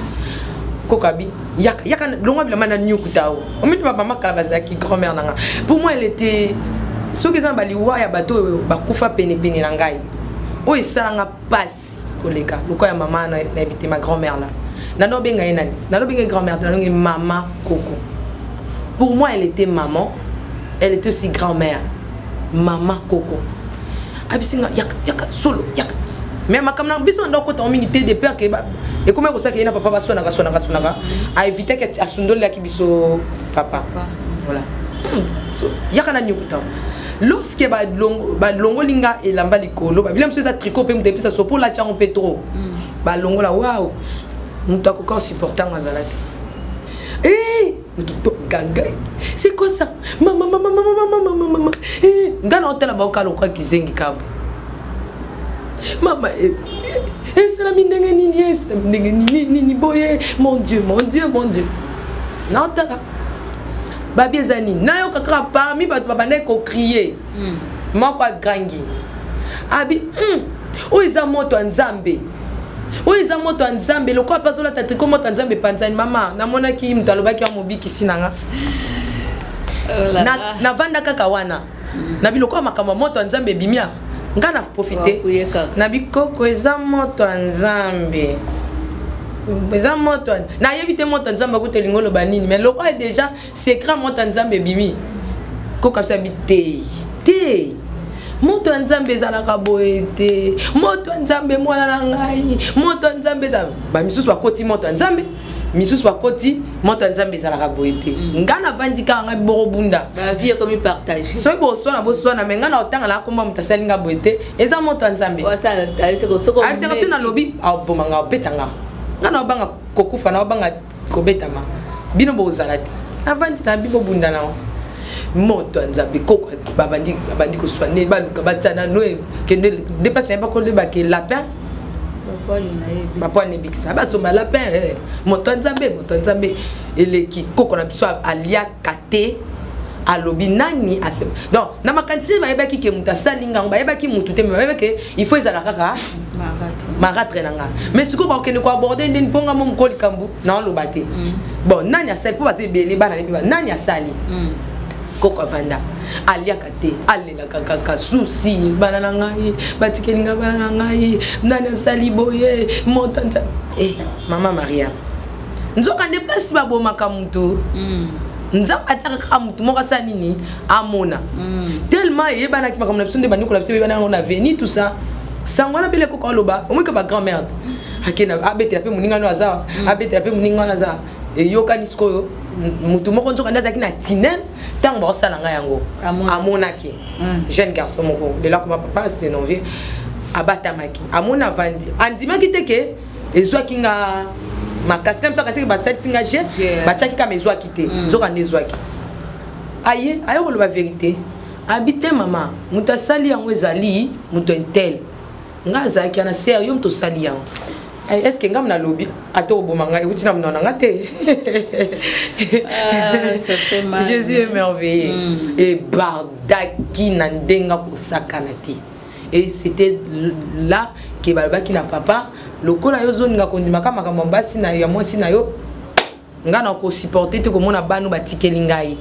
kokabi yaka longa bila mana nyukutao o metu maman kalabazaki grand-mère nanga pour moi elle était ce que ça bali wa ya bato bakufa pene na ngai o esanga passe koleka lokoya maman na habité ma grand-mère là nano benga enani nano benga grand-mère nano benga maman Coco. Pour moi elle était maman, elle était aussi grand-mère. Maman Coco. Abisinga yaka solo yaka. Mais ma kamna biso ndo ko to minité de père ke ba et comment ko ça que na papa ba sona a éviter que asundole ya kibiso papa. Voilà. So yaka na nyukuta. Lorsque ba longo linga et lamba likolo ba bilam so za tricot pe mte pisa so pour la tiango petro. Ba longo la waouh. Muta ko ko supportant azalate. C'est quoi ça? Maman. Ngana hôtel ba okalo kwa kizengi kabo. Maman c'est la nini boye. Mon Dieu. Na hôtel. Babi ezani na yo kakra parmi ba babane ko crier. Moko gangi. Abi o eza moto nzambe. Oui, ils ont monté en Zambie. Le quoi passe là, t'as comment en Zambie panzani maman. Na mona ki mtalobaki wa mobiki sinanga. Na vanda kakawana. Na bi le quoi makama moto en Zambie bimia. Ngana profiter. Na bi koko eza moto en Zambie. Eza moto. Na yebite moto en Zambie ko telingolo banini. Mais le quoi déjà secret moto en Zambie bimi. Ko comme ça bi té. Moto nzambe zalaka boete moto nzambe mwana na ngai moto nzambe za ba misusu bakoti moto nzambe misusu bakoti moto nzambe zalaka boete ngana vandika ngai borobunda ba vie comme partage so bo so na menga na otanga la komba mutasali nga boete eza moto nzambe wa sala taliseko soko ari seko na lobi abomanga opetanga ngana obanga kokufa na obanga kobetama bino bo zalati avandi na bibo bunda na moto nzambe koko babandi ko soigner baluka batana noe que ne dépasse pas ko le baké lapin papa ne bikisa ba so ba lapin moto nzambe eleki koko na biso alia kate alobi nani asem donc na makanti ba yebaki ke muta salinga ba yebaki mutu te ba yebaki il faut ezala kaka maratre nanga mais siko ba okene ko aborder ndeni ponga mom ko likambu na lo baté bon nani asali po ba se bele bana ni ba nani asali koko vanda alia kate alela kaka souci banana ngai batikelinga banana ngai nani sali boye montanta maman Maria nzoka ne passe ba bomaka mutu nzambe atiaka kaka motu moko asala nini amona tellement eyebanaki makambo na biso nde bandeko na biso eyebana yango na veni tout ça sango wana mpe lekoko aloba omwike bagrand-mère akena abetela mpe moninga no aza abetela mpe moninga wana aza eyokani sikoyo motu moko nzoka nde azalaki na tinel ntango baosala ngai yango amonaki jeune garçon moko lela koma papa se novie abatamaki amona avandi andimaki te ke ezwaki nga makasi na biso akasiki basalisi nga je batiaki kama ezwaki te nzoka nde ezwaki aye koloba vérité abi te mama moto asali yango ezali moto intel nga azalaki ana ser yo moto osali yango est-ce que nga mna lobi ata oboma ngai euti na monana nga te Jésus est merveilleux et bardaki na ndenga kosakana te et c'était là que balobaki na papa lokola yo zoninga kondimaka makambo basi na ya mwasi na yo nga na kosupporter te komona banu batikeli ngai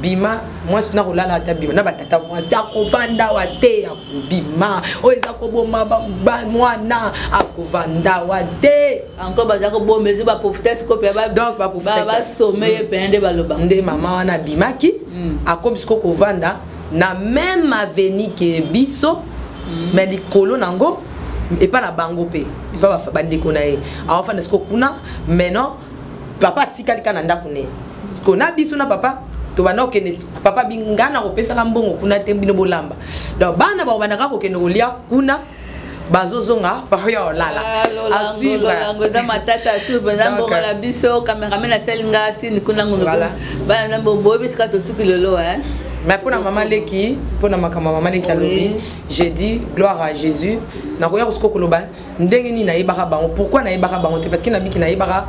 bima mwasi na kolala ata bima na batata mwasi akovanda wa te akobima oyo eza koboma mwana akovanda wa te encore baza kobomezi baprofitese kope donc basomeye pe nde baloba nde mama wana bimaki akomisi ko kovanda na même avenue ke biso mais likolo nango epa na bango pe epa bandeko na ye awafanda siko kuna maintenant papa atikali kana ndako ne siko na biso na papa to bana okende papa bingana kopesa mbongo kuna te bino bolamba donc bana ba bana ka kokende olia kuna bazozonga payo lala a suivre ngoza matata a suivre nzambo la biso cameraman na selinga sini kuna ngongo bana nzambo bobi ska to suki lolo mais pour la maman leki pour la maman leki alobi j'ai dit gloire à Jésus na koya ko koloba ndenge ni na yebaka bango pourquoi na yebaka bango te parce que na biki na yebaka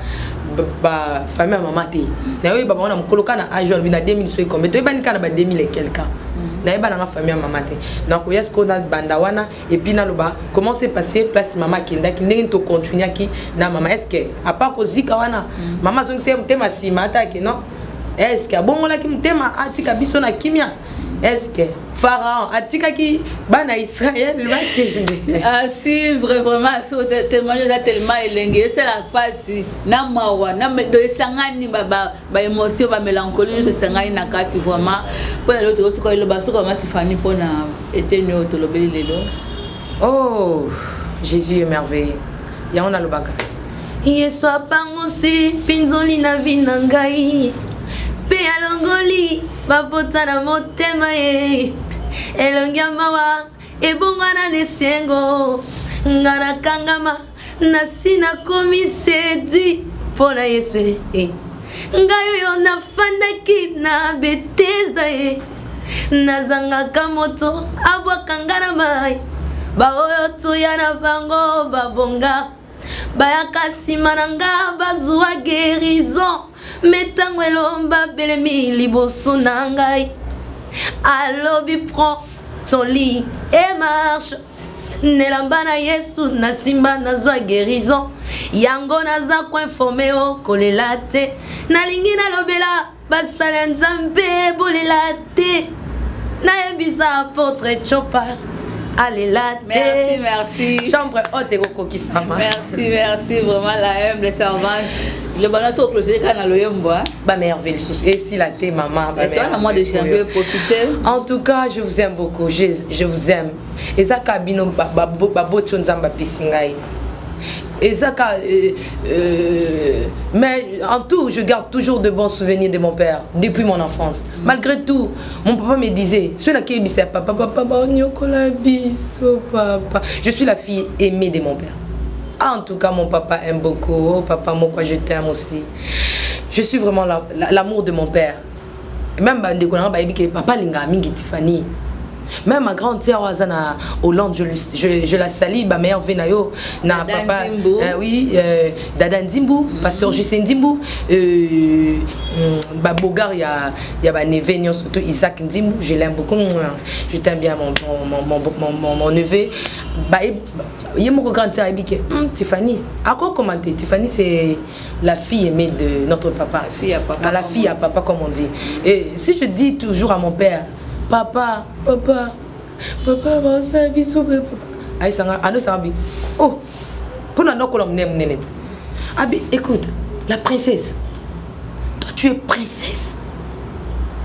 ba famille maman te na yo ba na mukoloka na age na 2000 so comme to yebani kana ba 2000 et quelqu'un na yebana na famille maman te na koya ko na banda wana et puis na loba comment s'est passé place maman kinda ki ndenge to continuer ki na maman est-ce que a pas ko zika wana maman zongi se mtema sima ta ke non est-ce que bongola ki mtema atika biso na kimia est-ce que Pharaon atika ki bana Israël va kende à suivre vraiment so témoignage tellement elenge c'est la passe na mawa na do sangani ba émotion ba mélancolie se sangani na kati vraiment pour l'autre aussi ko lo baso comme Tiffany pona etenyo to lobeli lelo oh Jésus est merveilleux ya on a le baga Yesu apangosi pinzoli na vinangai pe alongoli bapota na motema ye elongia mawa ebongana nesengo ngana kangama nasina komi séduit pona Yesu ngayo yo nafandaki na Bethesda ye nazangaka moto abwakanga mai baoyo toya na bango babonga bayaka nsima na nga bazwa guérison metango elomba belemi liboso na ngai alobi prends ton lit et marche nelamba na Yesu na simba nazwa guérison yango naza koinforme o kolela te nalingi nalobela basala nzambe bolela te nayebisa apôtre Chopard Alléluia. Merci. Chambre haute et kokokisama. Merci, vraiment la humble servante. Le balance au clocher quand le yomba. Bah merveilleux. Et si la thé maman, bah merveilleux. Moi de janvier profiter. En tout cas, je vous aime beaucoup. Je vous aime. Et ça kabino babotcho nzamba pisingai. Et ça mais en tout, je garde toujours de bons souvenirs de mon père depuis mon enfance. Malgré tout, mon papa me disait, je suis la fille aimée de mon père. En tout cas, mon papa aime beaucoup. Oh, papa, moi, je t'aime aussi. Je suis vraiment l'amour de mon père. Même papa linga mingi Tiffany. Même ma grande sœur Azana Hollande, je la salue, ma mère Venayo, na papa, oui, Dada Nzimbu, pasteur Justin Nzimbu, Bogar, il y a ma neveu, surtout Isaac Nzimbu, je l'aime beaucoup, je t'aime bien mon neveu. Il y a mon grand sœur Tiffany. À quoi commenter? Tiffany, c'est la fille aimée de notre papa. La fille à papa, comme on dit. Et si je dis toujours à mon père, papa, oh, écoute, la princesse, toi tu es princesse.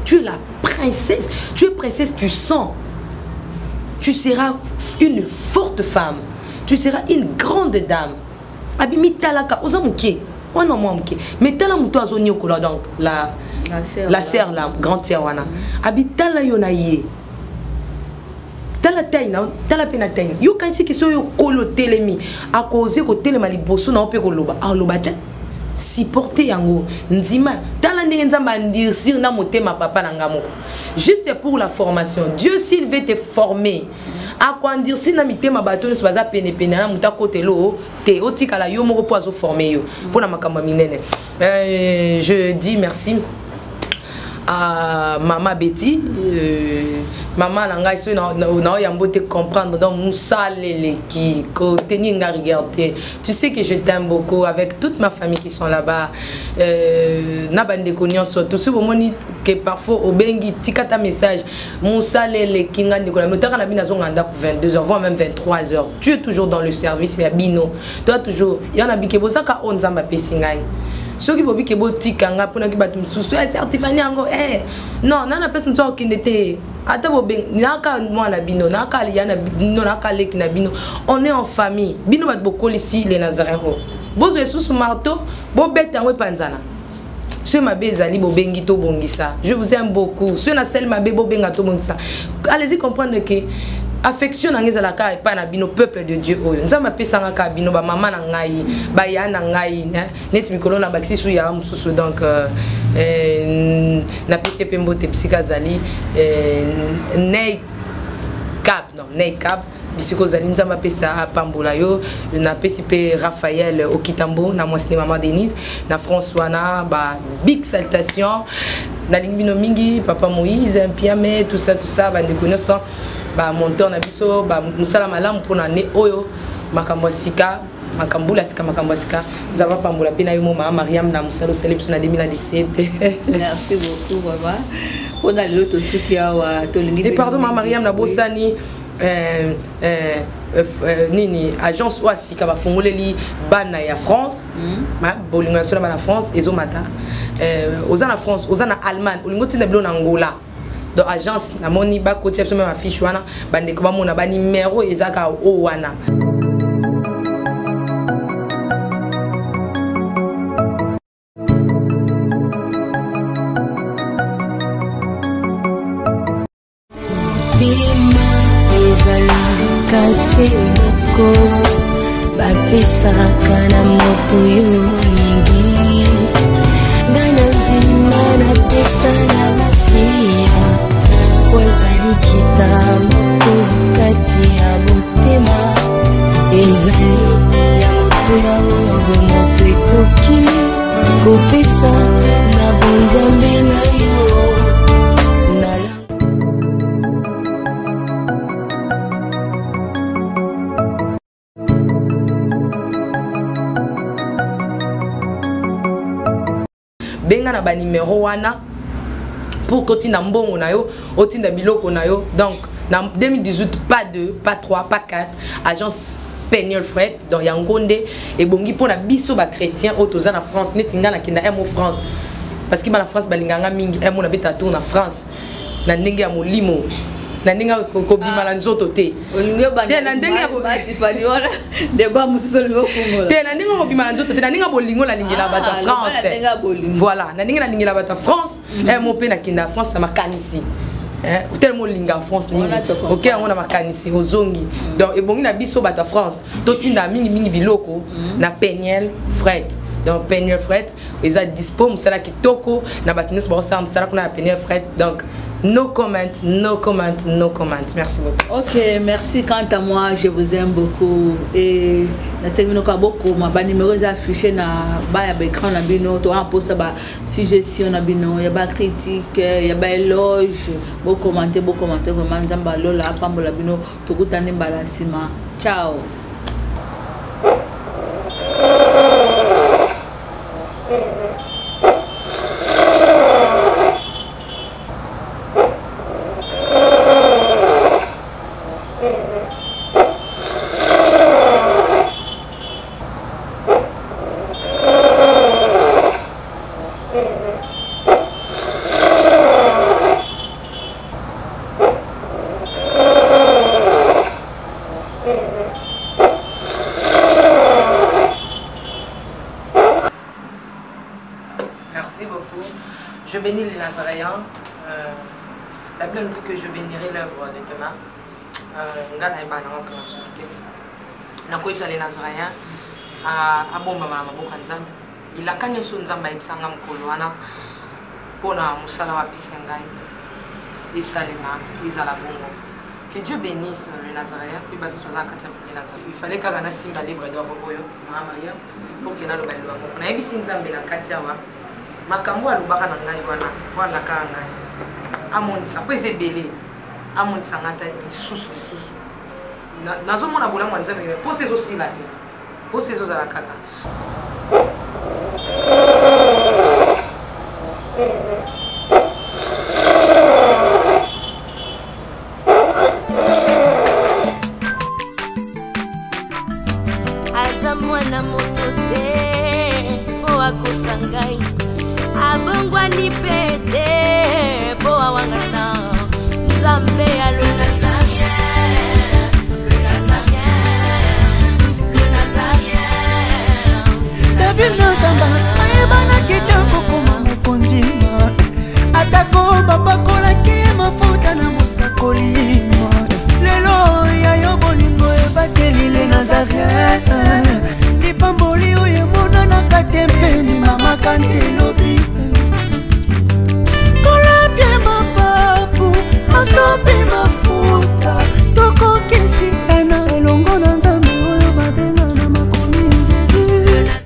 Tu es la princesse. Tu es princesse du sang. Tu seras une forte femme. Tu seras une grande dame. Abimi talaka, ozamuke. On a moins muke. Mais tala muto azoni okola donc la sœur, la grande sœur wana. Abitala yonaye. Tala taina, tala pena taina. Yo kansi ki so yo kolo telemi. A cause ko telema liboso na ope ko loba. A loba ta. Supporter yango. Ndima. Tala ndenge nzamba ndirsi na motema papa na ngamoko. Juste pour la formation. Dieu s'il veut te former. A quoi dire si na mitema bato ne soit pene pene na muta côté lo te otikala yo moko po azo former yo. Pour na makamba minene. Je dis merci à Maman Betty, Maman Langa, on a beauté comprendre dans Moussa Lele qui continue à regarder. Tu sais que je t'aime beaucoup avec toute ma famille qui sont là-bas. Na bande connaissance tout ce moment que parfois au bengi tikata message Moussa Lele qui ngande ko la motaka na bina zonganda pour 22h voire même 23h. Tu es toujours dans le service ya bino. Toi toujours il y en a bike bozaka onzamba pesingai. Ceux qui bobi kebo tikanga pona ki batum susu certifié ngo non nana pesa mso kinete ata bobe naka mwana bino naka liana bino naka leki na bino on est en famille bino bat bokoli ici les Nazaréens bozo susu marteau bobeta ngwe panzana ceux ma bezali bobengi to bongisa je vous aime beaucoup ceux na sel ma be bobenga to bongisa allez-y comprendre que affection nangeza la ka pa na bino peuple de Dieu oyo nzamba pesanga ka bino ba mama na ngai ba ya na ngai net mikolo na bakisi su ya mususu donc na pese pembo te psikazali nei cap non nei cap bisiko zali nzamba pesa pambola yo na pesi pe Raphaël Okitambo na mwasini maman Denise na François na ba big salutation na lingino mingi papa Moïse Piame tout ça ba de connaissance ba monteur na biso ba musala malamu pona ne oyo makambo sika makambula sika makambo sika nzaba pambola pena yo mama Mariam na musalo célèbre na 2017. Merci beaucoup baba. On a l'autre aussi qui a tolingi. Et pardon mama Mariam na bosani nini agence oasi ka ba fongoleli bana ya France ma bolinga so na France ezomata ozana France ozana Allemagne olingo tina bilo na Angola. Donc agence na moni ba côté même affiche wana bande ko ba mona ba numéro ezaka o wana bima ezali kasi moko bapesaka na moto yo lingi ngana nzima na pesa na masia wazali kitambo kati ya motema ezali ya moto ya oyo moto ekoki kopesa na bonzambe na yo benga na ba numéro wana pour kotina mbongo na yo otinda biloko na yo donc na 2018 pas 2 pas 3 pas 4 agence Peniel Fred dans Yangonde et bongi pour na biso ba chrétien otoza na France netinga na kinda emo France parce que ba na France balinganga mingi emo na beta tour na France na ndenge ya molimo na ndenge ko bimala nzoto te te na ndenge ba tifani wala de ba muso lo kongola te na ndenge ko bimala nzoto te na ndenge bolingo la lingela bata France voilà na ndenge la lingela bata France emo pe na kinda France na makanisi tellement linga France OK on a makanisi ozongi donc et bongi na biso bata France totinda mingi biloko na Peniel Fred donc Peniel Fred eza dispo musala kitoko na bakinos ba osam musala kuna na Peniel Fred donc no comment. Merci beaucoup. Ok, merci. Quant à moi, je vous aime beaucoup. Et beaucoup. Ma numéro est affiché na écran na bino. Tu as posé ba suggestion na bino. Il y a ba critique, il y a ba éloge. Beaucoup commenter. Vraiment, j'amba lola pambola bino. Tu kutane balasima. Ciao. Nazaréens. La Bible nous dit que je bénirai l'œuvre de tes mains. Ngana ibana ngokanga sukite. Nakoyisa les Nazaréens a bomba mama boka nzambe. Ilaka nyonso nzambe ayebisanga mokolo wana mpona mosala wa pisa ngai esalema ezala bongo. Que Dieu bénisse le Nazaréen. Puis il fallait que je simba livre d'or Maria pour que na lo balwa mo. Na ebisi nzambe na kati awa. Makambo alubaka na ngai wana wala ka ngai. Amonisa po ezebele. Amonisa ngata susu. Nazomona bolango nzambe po sezo sila te. Po sezo zala kaka.